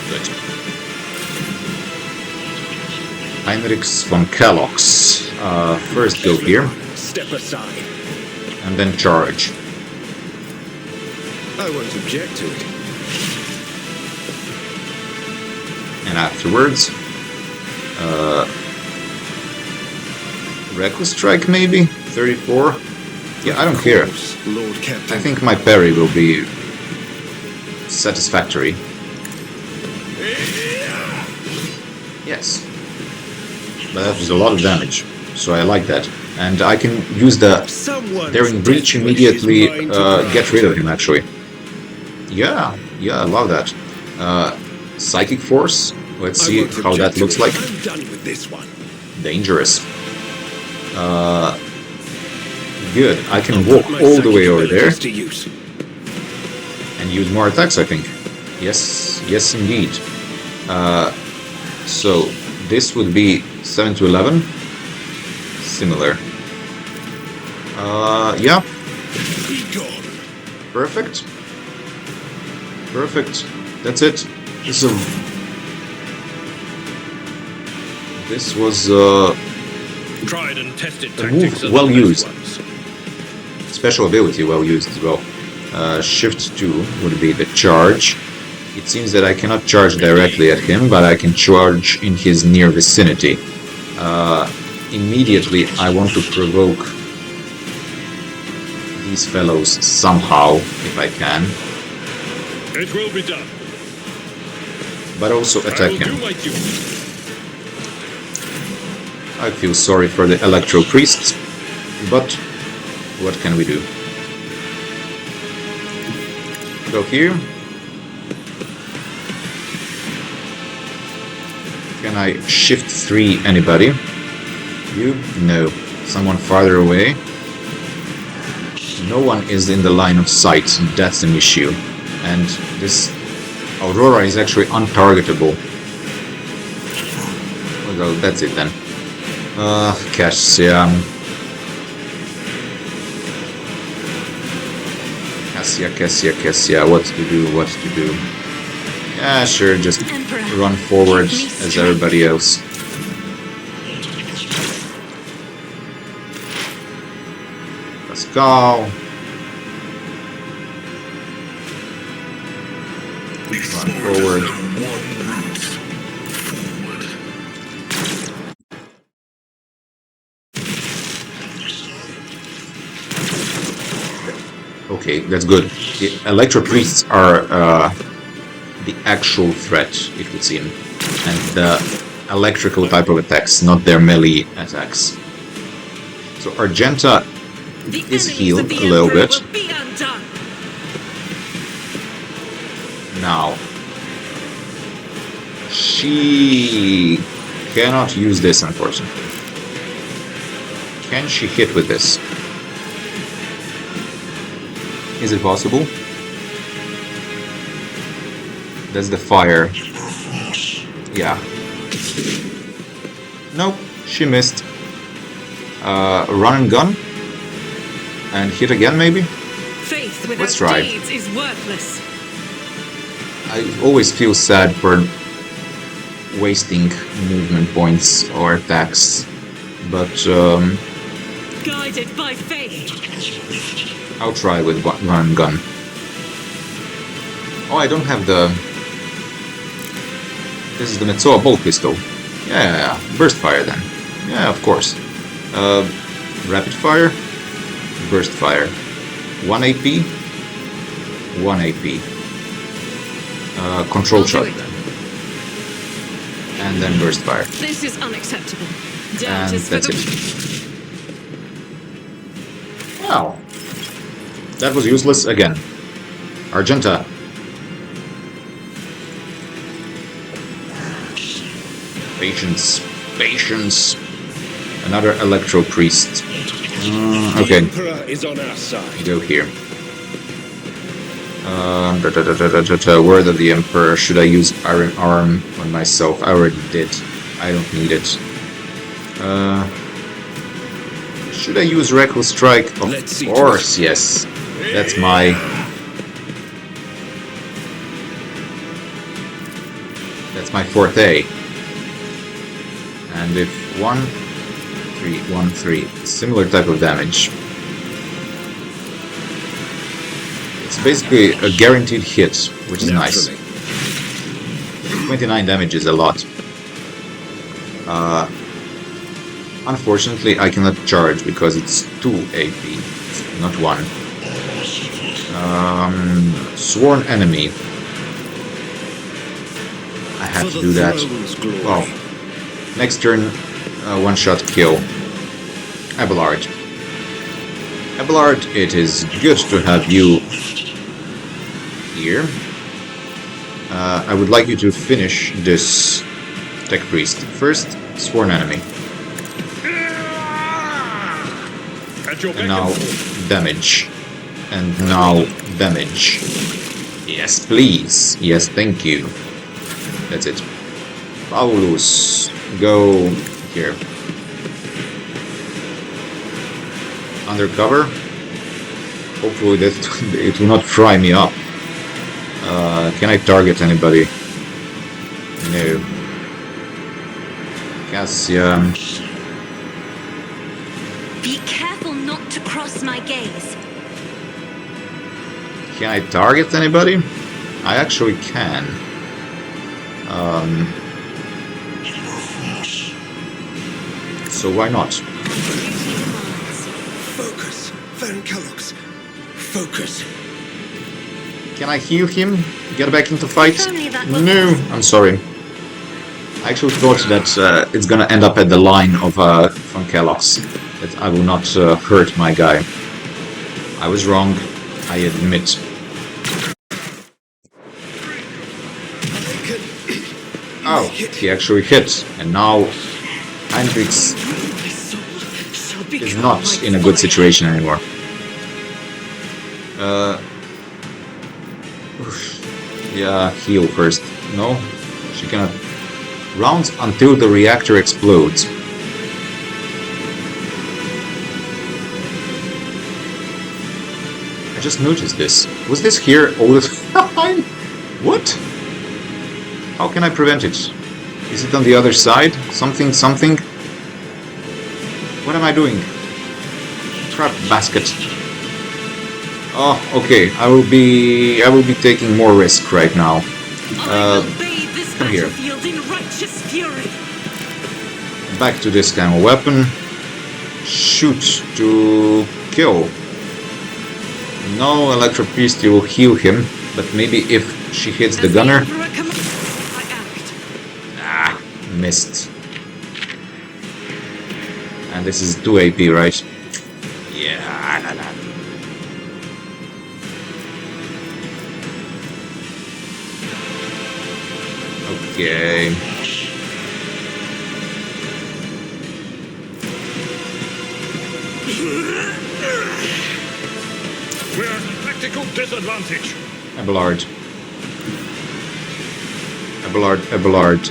Good. Heinrichs von Kellogg's. First go here, step aside. and then charge. I won't object to it. And afterwards, reckless strike maybe 34. Yeah, I don't care. Lord Captain. I think my parry will be satisfactory. Yes, but that was a lot of damage, so I like that. And I can use the daring breach immediately, get rid of him actually. Yeah, I love that. Psychic force. Let's see how that looks like. I'm done with this one. Dangerous. Good. I can walk all the way over there To use. and use more attacks, I think. Yes, indeed. So this would be 7 to 11. Similar. Yeah. Be gone. Perfect. That's it. So this was Tried and tested a move tactics. well used. Special ability well used as well. Shift 2 would be the charge. It seems that I cannot charge directly at him, but I can charge in his near vicinity. Immediately I want to provoke these fellows somehow, if I can, It will be done. but also I attack will do him. my duty. I feel sorry for the Electro Priests, but what can we do? Go here. Can I shift 3 anybody? You? No. Someone farther away? No one is in the line of sight, that's an issue. And this Aurora is actually untargetable. Well, that's it then. Cassia, what to do? Yeah, sure, just Emperor, run forward give me as strength. everybody else. Let's go. Run forward. Okay, that's good. The Electro Priests are the actual threat, it would seem. And the electrical type of attacks, not their melee attacks. So Argenta The is enemies healed of the a little Emperor bit. will be undone. Now, she cannot use this, unfortunately. Can she hit with this? Is it possible? That's the fire. Yeah. Nope, she missed. Run and gun? And hit again, maybe? Faith without Let's try. deeds is worthless. I always feel sad for wasting movement points or attacks, but Guided by faith. I'll try with run and gun. Oh, I don't have the... This is the Metsoa bolt pistol. Yeah, burst fire then. Yeah, of course. Rapid fire, burst fire. 1 AP, 1 AP. Control I'll do shot it. then. And then burst fire. This is unacceptable. Doubt And is for that's the it. Wow. That was useless again. Argenta. Patience. Another Electro Priest. Okay, Emperor is on our side. go here. Word of the Emperor. Should I use Iron Arm on myself? I already did. I don't need it. Should I use Reckless Strike? Of Let's see to course, yes. That's my... That's my forte. And if 1, 3, 1, 3, similar type of damage. It's basically a guaranteed hit, which is nice. Naturally. 29 damage is a lot. Unfortunately, I cannot charge because it's 2 AP, not 1. Sworn enemy. I have to do that. Well, next turn, one-shot kill. Abelard. Abelard, it is good to have you here. I would like you to finish this Tech Priest. First, Sworn Enemy. And now, damage. And now, damage. Yes, please. Yes, thank you. That's it. Paulus, go here. Undercover. Hopefully that it will not fry me up. Can I target anybody? No. Cassia. Be careful not to cross my gaze. Can I target anybody? I actually can. So why not? Focus, Van Kellogg's. Focus. Can I heal him? Get back into fight? If only that was No, I'm sorry. I actually thought that it's gonna end up at the line of Van Kellogg's. That I will not hurt my guy. I was wrong, I admit. Oh, he actually hit, and now Heinrichs My soul shall is become not my in a good fire. situation anymore. Yeah, heal first. No, she cannot. Rounds until the reactor explodes. I just noticed this. Was this here all the time? What? How can I prevent it? Is it on the other side? Something, something? What am I doing? Trap basket. Oh, okay. I will be taking more risk right now. I will bathe this come here. battlefield in righteous fury. Back to this kind of weapon. Shoot to kill. No electropistol will heal him, but maybe if she hits the As gunner. Emperor commands, I act. Ah, missed. And this is 2 AP, right? Yeah, la, la. Okay. We're at a tactical disadvantage. Abelard. Abelard,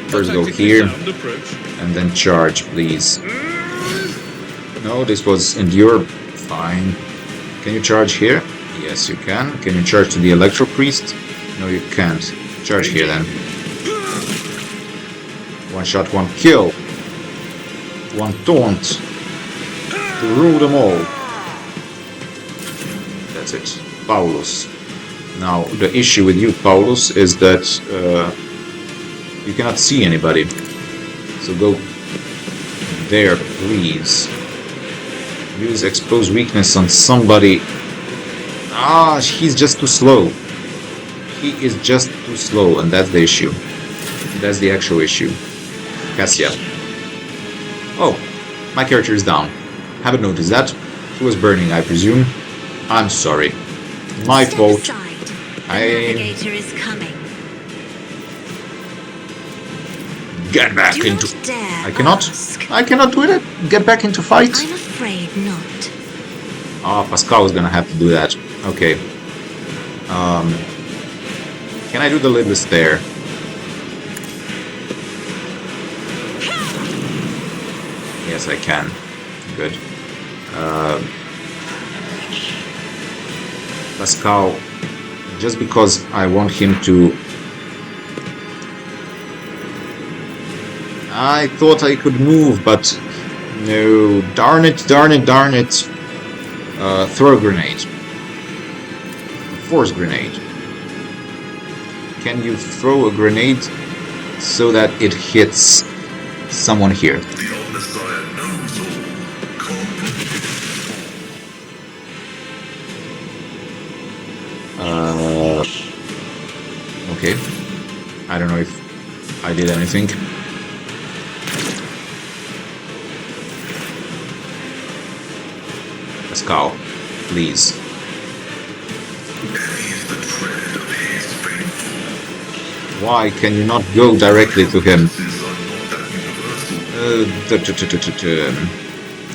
first go Tactically here, sound approach. and then charge, please. No, this was endure. Fine. Can you charge here? Yes, you can. Can you charge to the Electro Priest? No, you can't. Charge here then. One shot, one kill. One taunt. To rule them all. That's it. Paulus. Now, the issue with you, Paulus, is that you cannot see anybody. So go there, please. Use expose weakness on somebody. Ah, he's just too slow. He is just too slow, and that's the issue. That's the actual issue. Cassia. Oh, my character is down. Haven't noticed that. He was burning, I presume. I'm sorry. My Step fault. aside. The I navigator is coming. get back Do into. not dare I cannot. ask. I cannot do it. Get back into fight. I'm afraid not. Ah, Pascal is gonna have to do that. Okay. Can I do the littlest there? Yes, I can. Good. Pascal, just because I want him to... I thought I could move, but no. Darn it, darn it, darn it. Throw a grenade. Force grenade. Can you throw a grenade so that it hits someone here? Okay. I don't know if I did anything. Pascal, please. Why can you not go directly to him?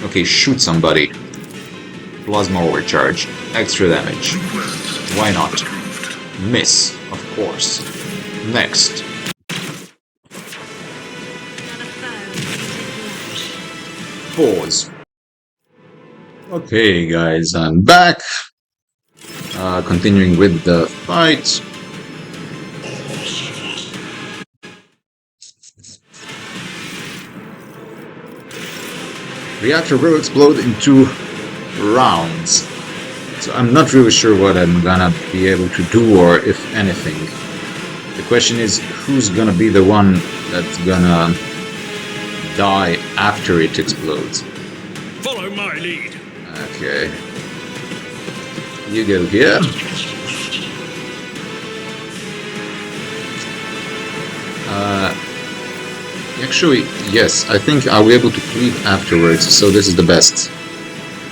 Okay, shoot somebody. Plasma overcharge. Extra damage. Why not? Miss, of course. Next. Pause. Okay, guys, I'm back. Continuing with the fight. Reactor will explode in 2 rounds. So I'm not really sure what I'm gonna be able to do, or if anything. The question is, who's gonna be the one that's gonna die after it explodes? Follow my lead. Okay. You go here. Actually, yes, I think I'll be able to cleave afterwards, so this is the best.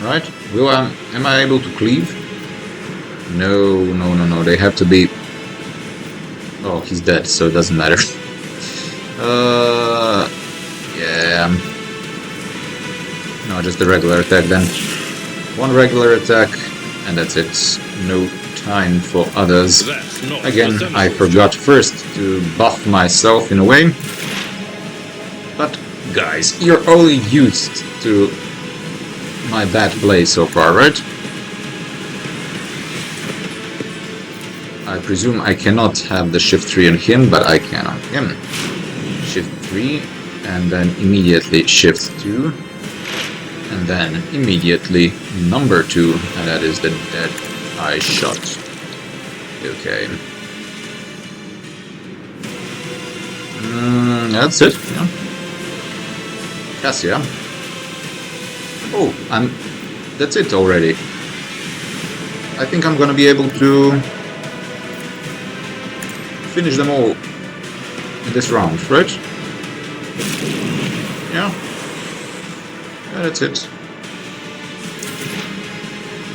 Right? Am I able to cleave? No, they have to be... Oh, he's dead, so it doesn't matter. Yeah. No, just a regular attack then. 1 regular attack, and that's it. No time for others. Again, I forgot first to buff myself in a way. But, guys, you're only used to my bad play so far, right? I presume I cannot have the shift 3 on him, but I can on him. Shift 3, and then immediately shift 2, and then immediately number 2, and that is the dead eye shot. Okay. That's it, yeah. Cassia. Oh, that's it already. I think I'm gonna be able to finish them all in this round, right? Yeah. Yeah, that's it.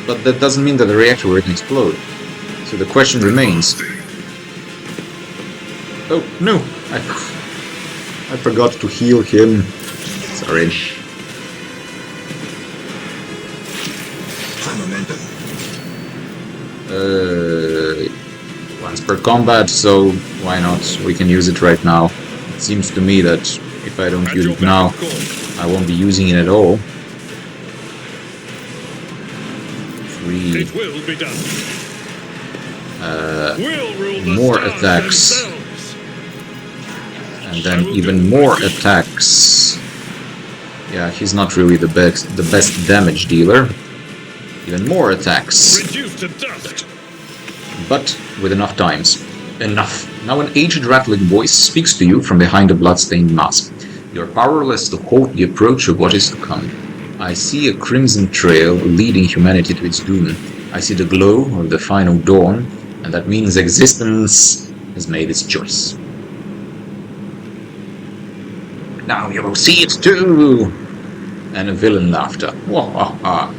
But that doesn't mean that the reactor will explode. So the question remains. Oh, no! I forgot to heal him. Sorry. Once per combat, so why not? We can use it right now. It seems to me that if I don't use it now, I won't be using it at all. 3. It will be done. More attacks. And then even more attacks. Yeah, he's not really the best damage dealer. Even more attacks. Reduced to dust. But with enough times. Enough. Now an aged rattling voice speaks to you from behind a blood-stained mask. You're powerless to halt the approach of what is to come. I see a crimson trail leading humanity to its doom. I see the glow of the final dawn, and that means existence has made its choice. Now you will see it too! And a villain laughter. Wahaha.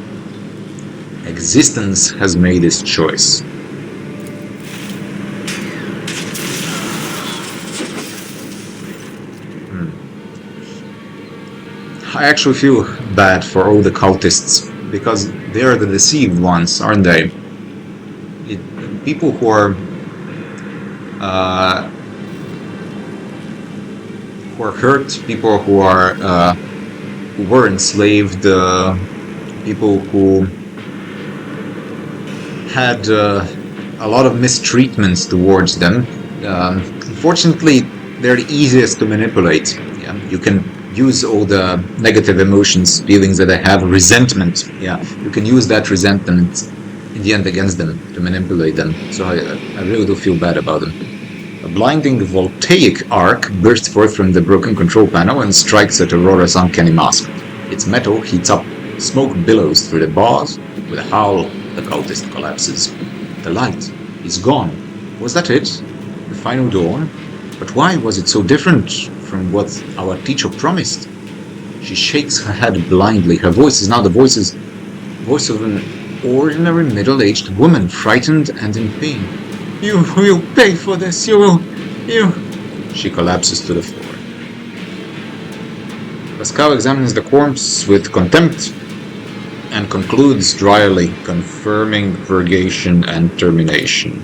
Existence has made its choice. I actually feel bad for all the cultists, because they are the deceived ones, aren't they? People who are hurt, people who were enslaved, people who had a lot of mistreatments towards them. Unfortunately, they're the easiest to manipulate. Yeah, you can use all the negative emotions, feelings that they have, resentment. Yeah, you can use that resentment in the end against them to manipulate them. So I really do feel bad about them. A blinding voltaic arc bursts forth from the broken control panel and strikes at Aurora's uncanny mask. Its metal heats up, smoke billows through the bars. With a howl, the cultist collapses. The light is gone. Was that it? The final dawn? But why was it so different from what our teacher promised? She shakes her head blindly. Her voice is now the voice of an ordinary middle-aged woman, frightened and in pain. You will pay for this, you... She collapses to the floor. Pascal examines the corpse with contempt and concludes dryly, confirming purgation and termination.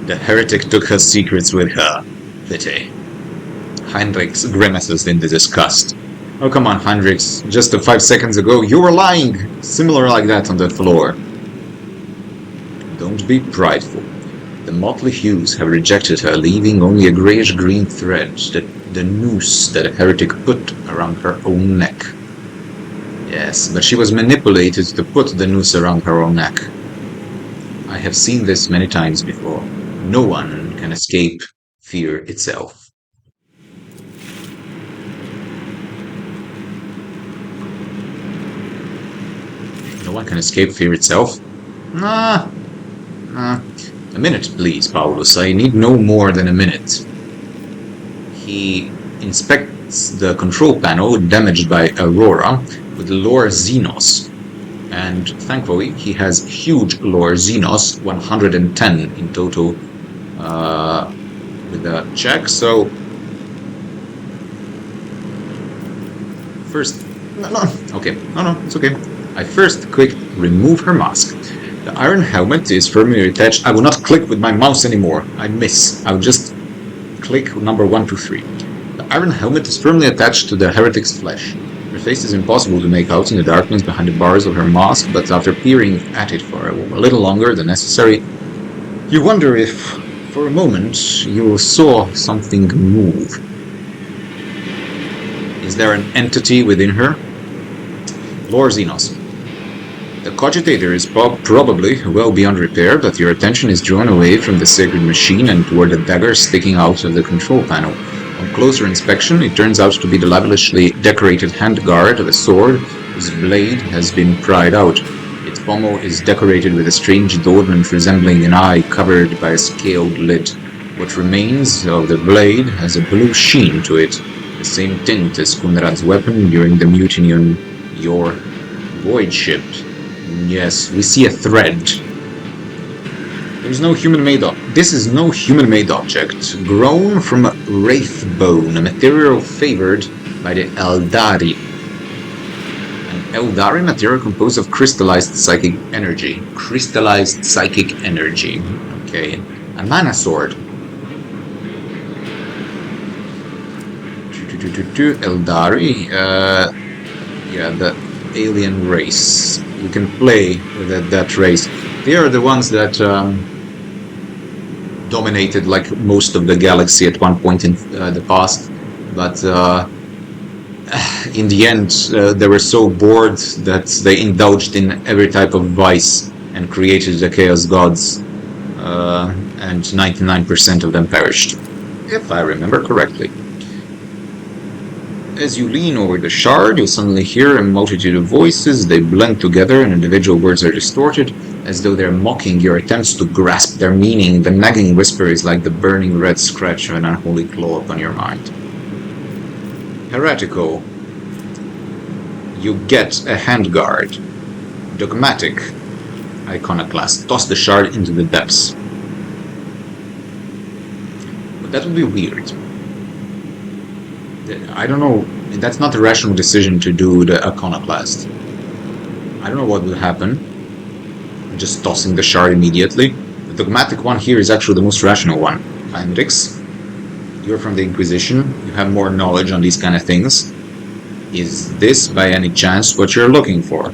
The heretic took her secrets with her. Pity. Heinrichs grimaces in disgust. Oh, come on, Heinrichs. Just 5 seconds ago, you were lying! Similar like that on the floor. Don't be prideful. The motley hues have rejected her, leaving only a grayish-green thread, the noose that a heretic put around her own neck. Yes, but she was manipulated to put the noose around her own neck. I have seen this many times before. No one can escape fear itself. No one can escape fear itself? A minute, please, Paulus. I need no more than a minute. He inspects the control panel damaged by Aurora with lore Xenos. And thankfully, he has huge lore Xenos, 110 in total with a check. So, first... No, it's okay. I first click remove her mask. The iron helmet is firmly attached. I will not click with my mouse anymore. I miss. I'll just click number 1, 2, 3. The iron helmet is firmly attached to the heretic's flesh. Her face is impossible to make out in the darkness behind the bars of her mask, but after peering at it for a little longer than necessary, you wonder if, for a moment, you saw something move. Is there an entity within her? Lore Xenos. The cogitator is probably well beyond repair, but your attention is drawn away from the sacred machine and toward the dagger sticking out of the control panel. On closer inspection, it turns out to be the lavishly decorated handguard of a sword whose blade has been pried out. Its pommel is decorated with a strange adornment resembling an eye covered by a scaled lid. What remains of the blade has a blue sheen to it, the same tint as Kunrad's weapon during the mutiny on your void ship. Yes, we see a thread. This is no human-made object, grown from wraith bone, a material favored by the Eldari. An Eldari material composed of crystallized psychic energy. Okay. A mana sword. Eldari. Yeah, the alien race. You can play with that race. They are the ones that dominated like most of the galaxy at one point in the past, but in the end they were so bored that they indulged in every type of vice and created the Chaos Gods, and 99% of them perished, if I remember correctly. As you lean over the shard, you suddenly hear a multitude of voices. They blend together and individual words are distorted, as though they're mocking your attempts to grasp their meaning. The nagging whisper is like the burning red scratch of an unholy claw upon your mind. Heretical. You get a handguard. Dogmatic. Iconoclast. Toss the shard into the depths. But that would be weird. I don't know, that's not a rational decision to do the iconoclast. I don't know what would happen. Just tossing the shard immediately. The dogmatic one here is actually the most rational one. Heinrichs, you're from the Inquisition, you have more knowledge on these kind of things. Is this by any chance what you're looking for?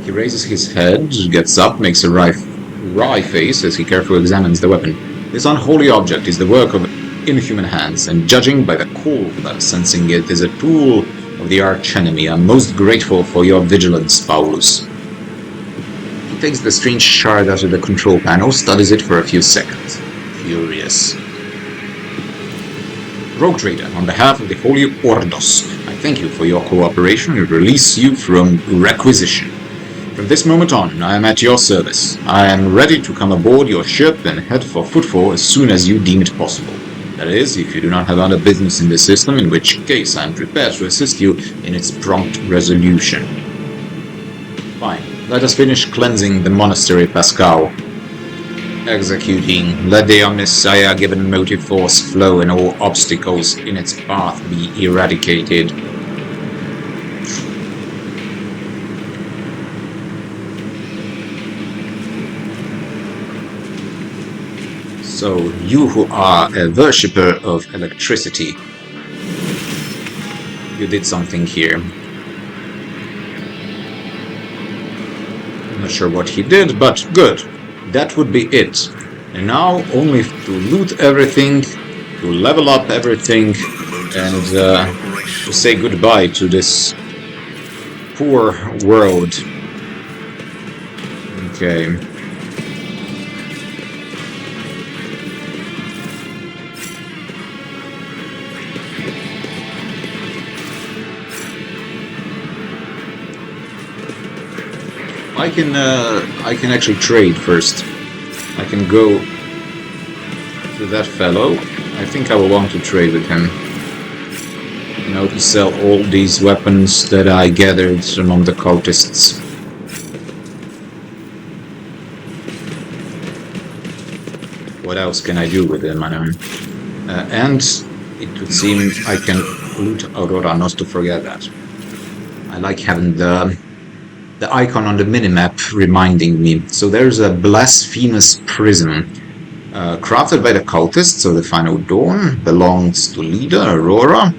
He raises his head, gets up, makes a wry face as he carefully examines the weapon. This unholy object is the work of inhuman hands, and judging by the cold I'm sensing it, is a tool of the archenemy. I'm most grateful for your vigilance, Paulus. takes the strange shard out of the control panel, studies it for a few seconds. Furious. Rogue Trader, on behalf of the Holy Ordos, I thank you for your cooperation and release you from requisition. From this moment on, I am at your service. I am ready to come aboard your ship and head for Footfall as soon as you deem it possible. That is, if you do not have other business in the system, in which case I am prepared to assist you in its prompt resolution. Fine. Let us finish cleansing the monastery, Pascal. Executing. Let the Omnissiah-given motive force flow and all obstacles in its path be eradicated. So, you who are a worshipper of electricity, you did something here. I'm not sure what he did, but good. That would be it. And now only to loot everything, to level up everything, and to say goodbye to this poor world. Okay. I can actually trade first. I can go to that fellow. I think I will want to trade with him. You know, to sell all these weapons that I gathered among the cultists. What else can I do with them? And it would seem I can loot Aurora, not to forget that. I like having the icon on the minimap reminding me. So there's a blasphemous prison crafted by the cultists, so the final dawn belongs to leader Aurora.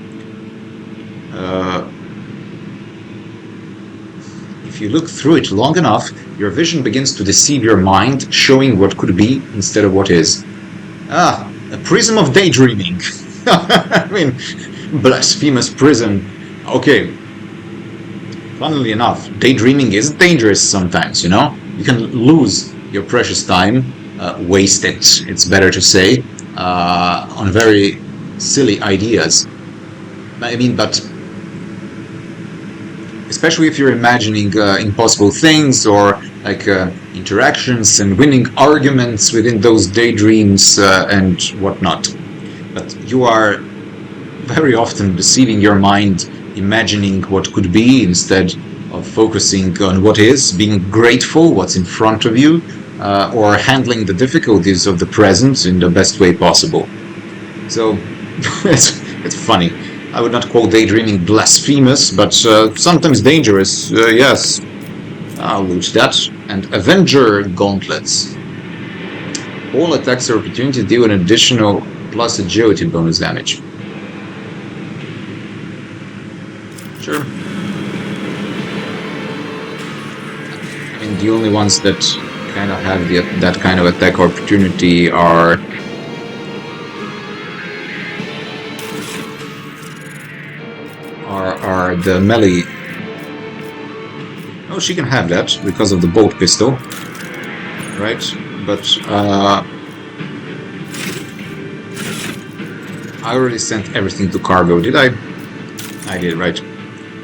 If you look through it long enough, your vision begins to deceive your mind, showing what could be instead of what is. Ah, a prism of daydreaming. I mean, blasphemous prison. Okay. Funnily enough, daydreaming is dangerous sometimes, you know? You can lose your precious time, waste it, it's better to say, on very silly ideas. I mean, but especially if you're imagining impossible things or like interactions and winning arguments within those daydreams and whatnot. But you are very often deceiving your mind, imagining what could be instead of focusing on what is, being grateful what's in front of you, or handling the difficulties of the present in the best way possible. So it's funny. I would not call daydreaming blasphemous, but sometimes dangerous. Yes, I'll loot that. And Avenger Gauntlets. All attacks are opportunity to deal an additional plus agility bonus damage. Sure. I mean, the only ones that kind of have that kind of attack opportunity are the melee. Oh, she can have that because of the bolt pistol, right? But I already sent everything to cargo, did I? I did, right?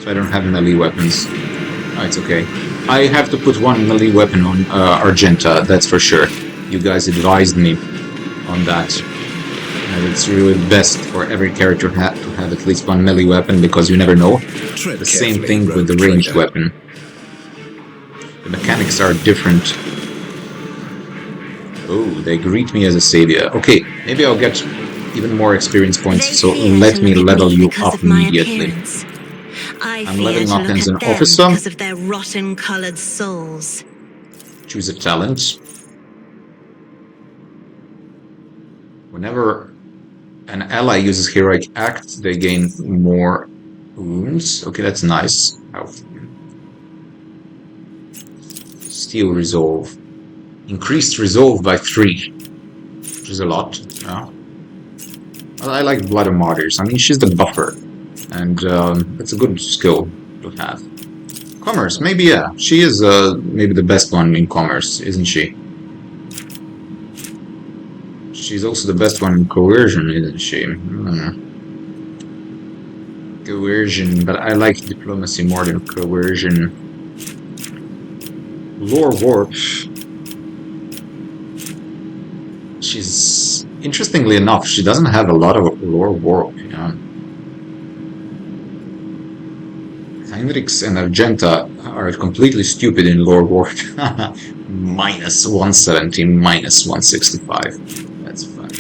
So I don't have melee weapons. Oh, it's okay. I have to put one melee weapon on Argenta, that's for sure. You guys advised me on that. And it's really best for every character to have at least one melee weapon, because you never know. The same thing with the ranged weapon. The mechanics are different. Oh, they greet me as a savior. Okay, maybe I'll get even more experience points, so let me level you up immediately. I'm leveling up as an officer. Because of their rotten-colored souls. Choose a talent. Whenever an ally uses Heroic Act, they gain more wounds. Okay, that's nice. Health. Steel Resolve. Increased Resolve by 3. Which is a lot. Yeah. I like Blood of Martyrs. I mean, she's the buffer. And it's a good skill to have. Commerce, maybe, yeah. She is maybe the best one in commerce, isn't she? She's also the best one in coercion, isn't she? Coercion, but I like diplomacy more than coercion. Lore warp. She's, interestingly enough, she doesn't have a lot of lore warp, you know. Heretics and Argenta are completely stupid in lore warp. Minus 170, minus 165. That's fun.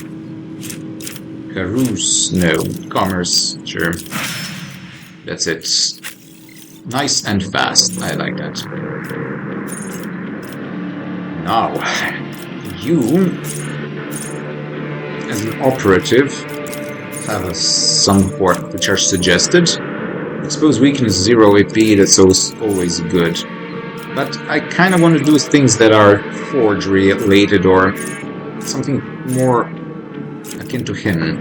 Carouse, no. Commerce, sure. That's it. Nice and fast. I like that. Now, you, as an operative, have some support which are suggested. Expose weakness 0 AP, that's always good. But I kind of want to do things that are forge related or something more akin to him.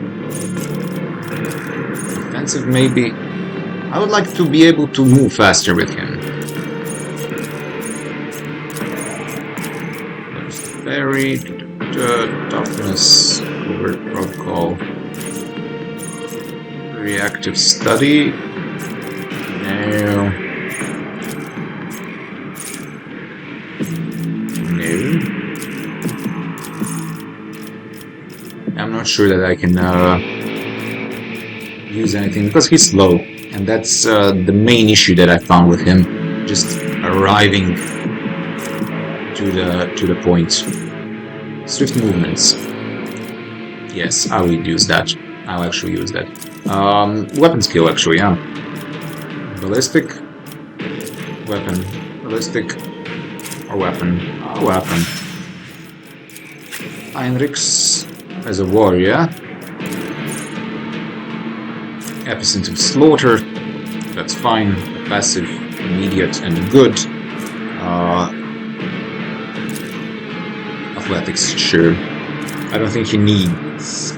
Defensive maybe. I would like to be able to move faster with him. There's the ferry, toughness, covert protocol, reactive study. No. I'm not sure that I can use anything because he's slow, and that's the main issue that I found with him. Just arriving to the point. Swift movements. Yes, I will use that. I'll actually use that. Weapon skill, actually, yeah. Ballistic, weapon, ballistic, or weapon, weapon. Heinrichs as a warrior. Epicenter of slaughter, that's fine. Passive, immediate, and good. Athletics, sure. I don't think he needs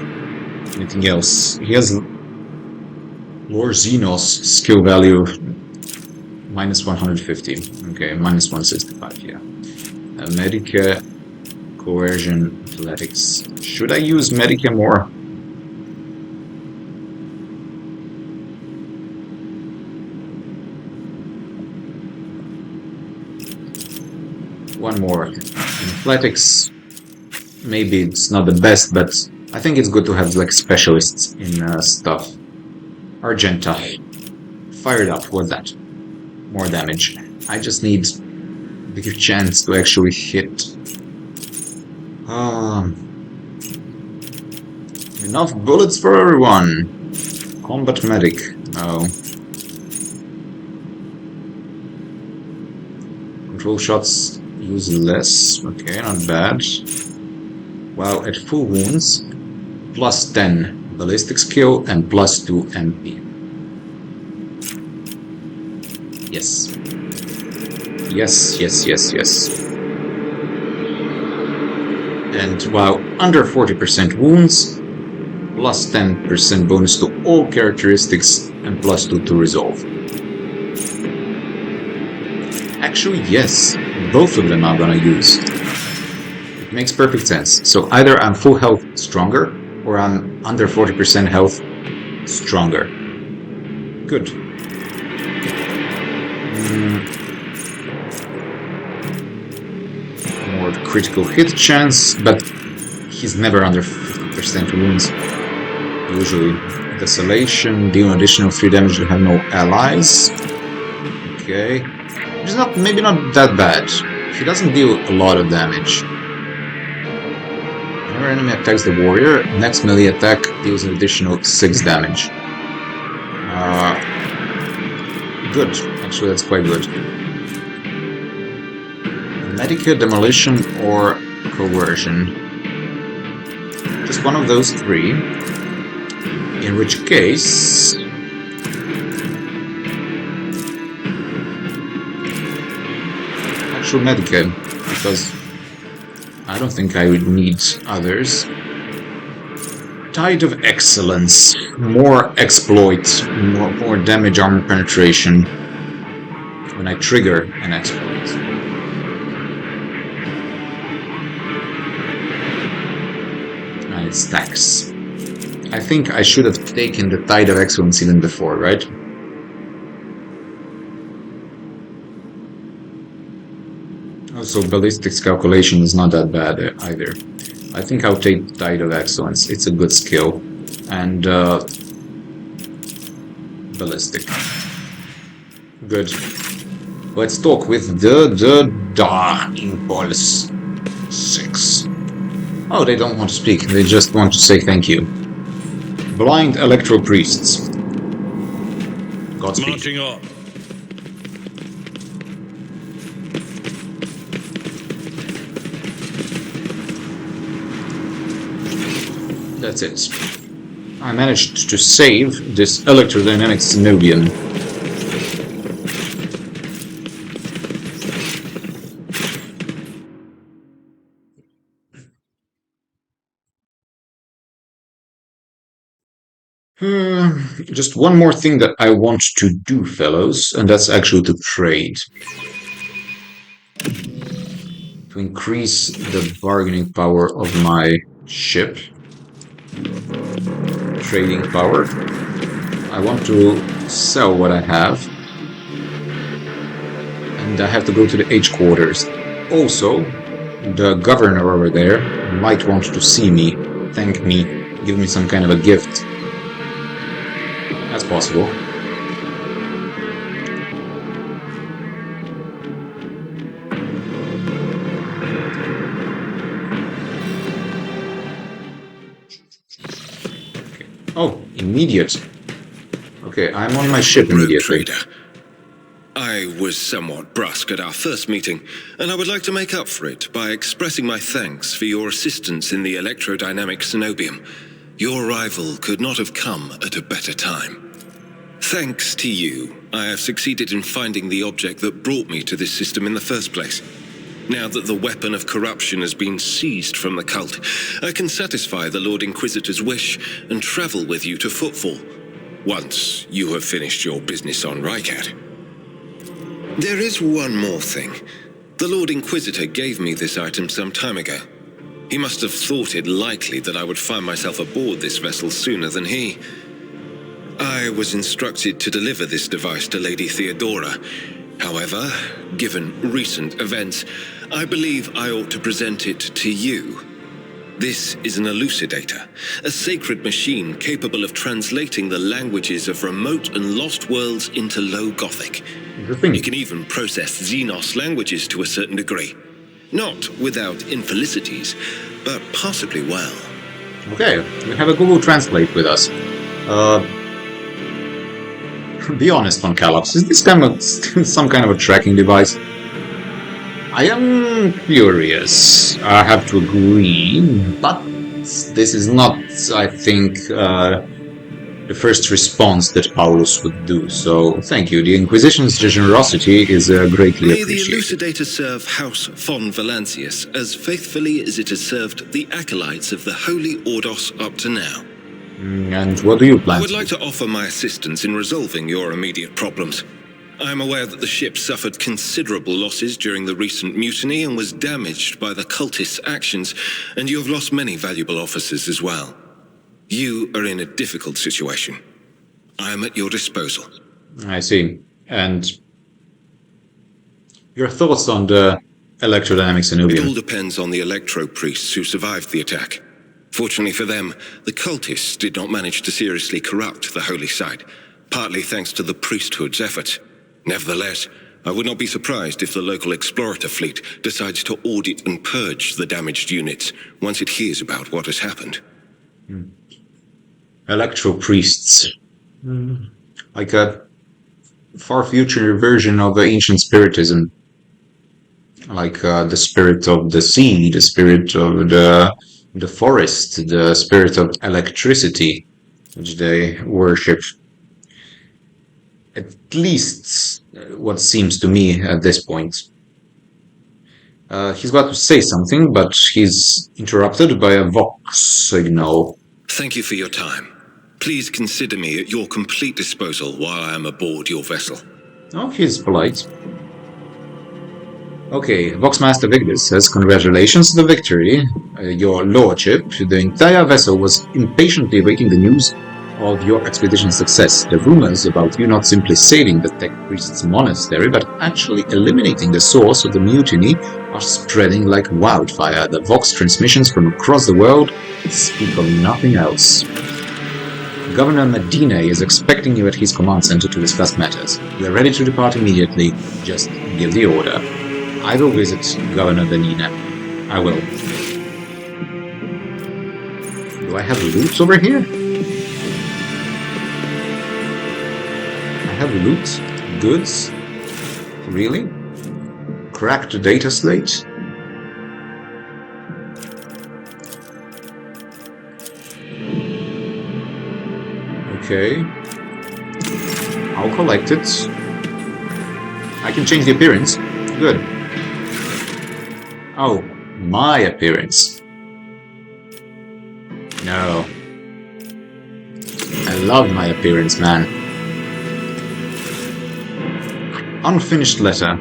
anything else. He has Lord Xenos skill value minus 150. Okay, minus 165, yeah. Medica, coercion, athletics. Should I use Medica more? One more. In athletics, maybe it's not the best, but I think it's good to have like specialists in stuff. Argenta. Fired up, what's that? More damage. I just need a bigger chance to actually hit. Enough bullets for everyone. Combat medic. No. Control shots use less. Okay, not bad. Well, at full wounds, plus 10 ballistic skill and plus 2 MP. Yes. Yes, yes, yes, yes. And while under 40% wounds, plus 10% bonus to all characteristics and plus 2 to resolve. Actually, yes, both of them I'm gonna use. It makes perfect sense. So either I'm full health stronger, or I'm under 40% health stronger. Good. More critical hit chance, but he's never under 50% wounds. Usually. Desolation, deal an additional 3 damage to have no allies. Okay. Which is not, maybe not that bad. He doesn't deal a lot of damage. Whenever enemy attacks the warrior, next melee attack deals an additional 6 damage. Good. Actually, that's quite good. Medica, demolition, or coercion. Just one of those 3. In which case... actual Medica, because I don't think I would need others. Tide of Excellence. More exploit, more damage, armor penetration. when I trigger an exploit. And it stacks. I think I should have taken the Tide of Excellence even before, right? Also, ballistics calculation is not that bad either. I think I'll take Tide of Excellence. It's a good skill. And ballistic. Good. Let's talk with the Impulse 6. Oh, they don't want to speak. They just want to say thank you. Blind Electro Priests. Godspeed. Marching on. That's it. I managed to save this electrodynamic cenobium. Just one more thing that I want to do, fellows, and that's actually to trade. To increase the bargaining power of my ship. Trading power. I want to sell what I have. And I have to go to the H quarters. Also, the governor over there might want to see me, thank me, give me some kind of a gift. That's possible. Okay. Oh, immediate. Okay, I'm on my ship immediately. Rogue trader. I was somewhat brusque at our first meeting, and I would like to make up for it by expressing my thanks for your assistance in the electrodynamic cenobium. Your arrival could not have come at a better time. Thanks to you, I have succeeded in finding the object that brought me to this system in the first place. Now that the weapon of corruption has been seized from the cult, I can satisfy the Lord Inquisitor's wish and travel with you to Footfall, once you have finished your business on Rycat. There is one more thing. The Lord Inquisitor gave me this item some time ago. He must have thought it likely that I would find myself aboard this vessel sooner than he. I was instructed to deliver this device to Lady Theodora. However, given recent events, I believe I ought to present it to you. This is an elucidator, a sacred machine capable of translating the languages of remote and lost worlds into Low Gothic. It can even process Xenos languages to a certain degree. Not without infelicities, but possibly well. Okay, we have a Google Translate with us. Be honest, Von Calops, is this kind of some kind of a tracking device? I am curious, I have to agree, but this is not, I think, the first response that Paulus would do, so thank you. The Inquisition's generosity is greatly May the appreciated. elucidator serve House von Valancius as faithfully as it has served the acolytes of the Holy Ordos up to now. And what do you plan I would to like do? to offer my assistance in resolving your immediate problems. I am aware that the ship suffered considerable losses during the recent mutiny and was damaged by the cultists' actions, and you have lost many valuable officers as well. You are in a difficult situation. I am at your disposal. I see. And your thoughts on the electrodynamic It all cenobium? depends on the electro-priests who survived the attack. Fortunately for them, the cultists did not manage to seriously corrupt the holy site, partly thanks to the priesthood's efforts. Nevertheless, I would not be surprised if the local explorator fleet decides to audit and purge the damaged units once it hears about what has happened. Electro priests. Like a far future version of ancient spiritism. Like the spirit of the sea, the spirit of the forest, the spirit of electricity, which they worship. At least what seems to me at this point. He's about to say something, but he's interrupted by a Vox signal. Thank you for your time. Please consider me at your complete disposal while I am aboard your vessel. Oh, he's polite. Okay, Voxmaster Vigdis says, congratulations to the victory, your lordship. The entire vessel was impatiently awaiting the news of your expedition's success. The rumors about you not simply saving the tech priest's monastery, but actually eliminating the source of the mutiny are spreading like wildfire. The Vox transmissions from across the world speak of nothing else. Governor Medina is expecting you at his command center to discuss matters. We are ready to depart immediately. Just give the order. I will visit Governor Medina. I will. Do I have loot over here? I have loot? Goods? Really? Cracked data slate? Okay. I'll collect it. I can change the appearance. Good. Oh, my appearance. No. I love my appearance, man. Unfinished letter.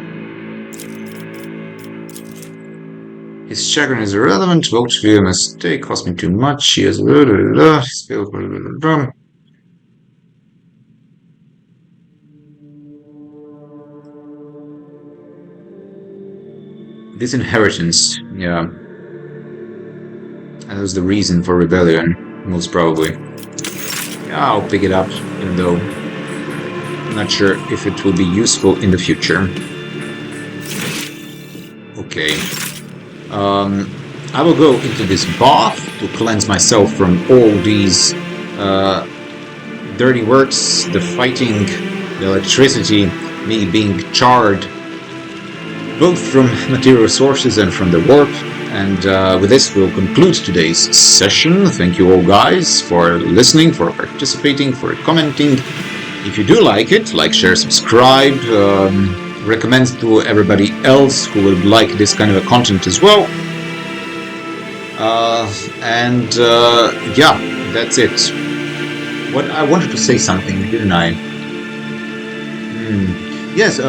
His chagrin is irrelevant. Vote to a mistake. Cost me too much. He has. This inheritance, yeah. That was the reason for rebellion, most probably. Yeah, I'll pick it up, even though I'm not sure if it will be useful in the future. Okay. I will go into this bath to cleanse myself from all these dirty works, the fighting, the electricity, me being charred, both from material sources and from the warp. And with this, we'll conclude today's session. Thank you all guys for listening, for participating, for commenting. If you do like it, like, share, subscribe, recommend to everybody else who would like this kind of a content as well. Yeah, that's it. What I wanted to say something, didn't I? Yes,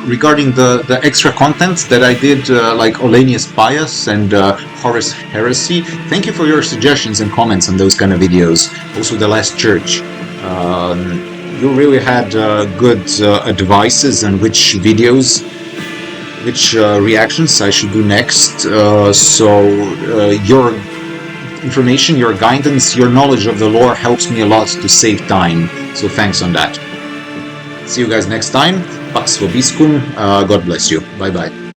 regarding the extra contents that I did, like Olenius Bias and Horus Heresy, thank you for your suggestions and comments on those kind of videos. Also the Last Church. You really had good advices on which videos, which reactions I should do next. So your information, your guidance, your knowledge of the lore helps me a lot to save time. So thanks on that. See you guys next time. Pax vobiscum. God bless you. Bye bye.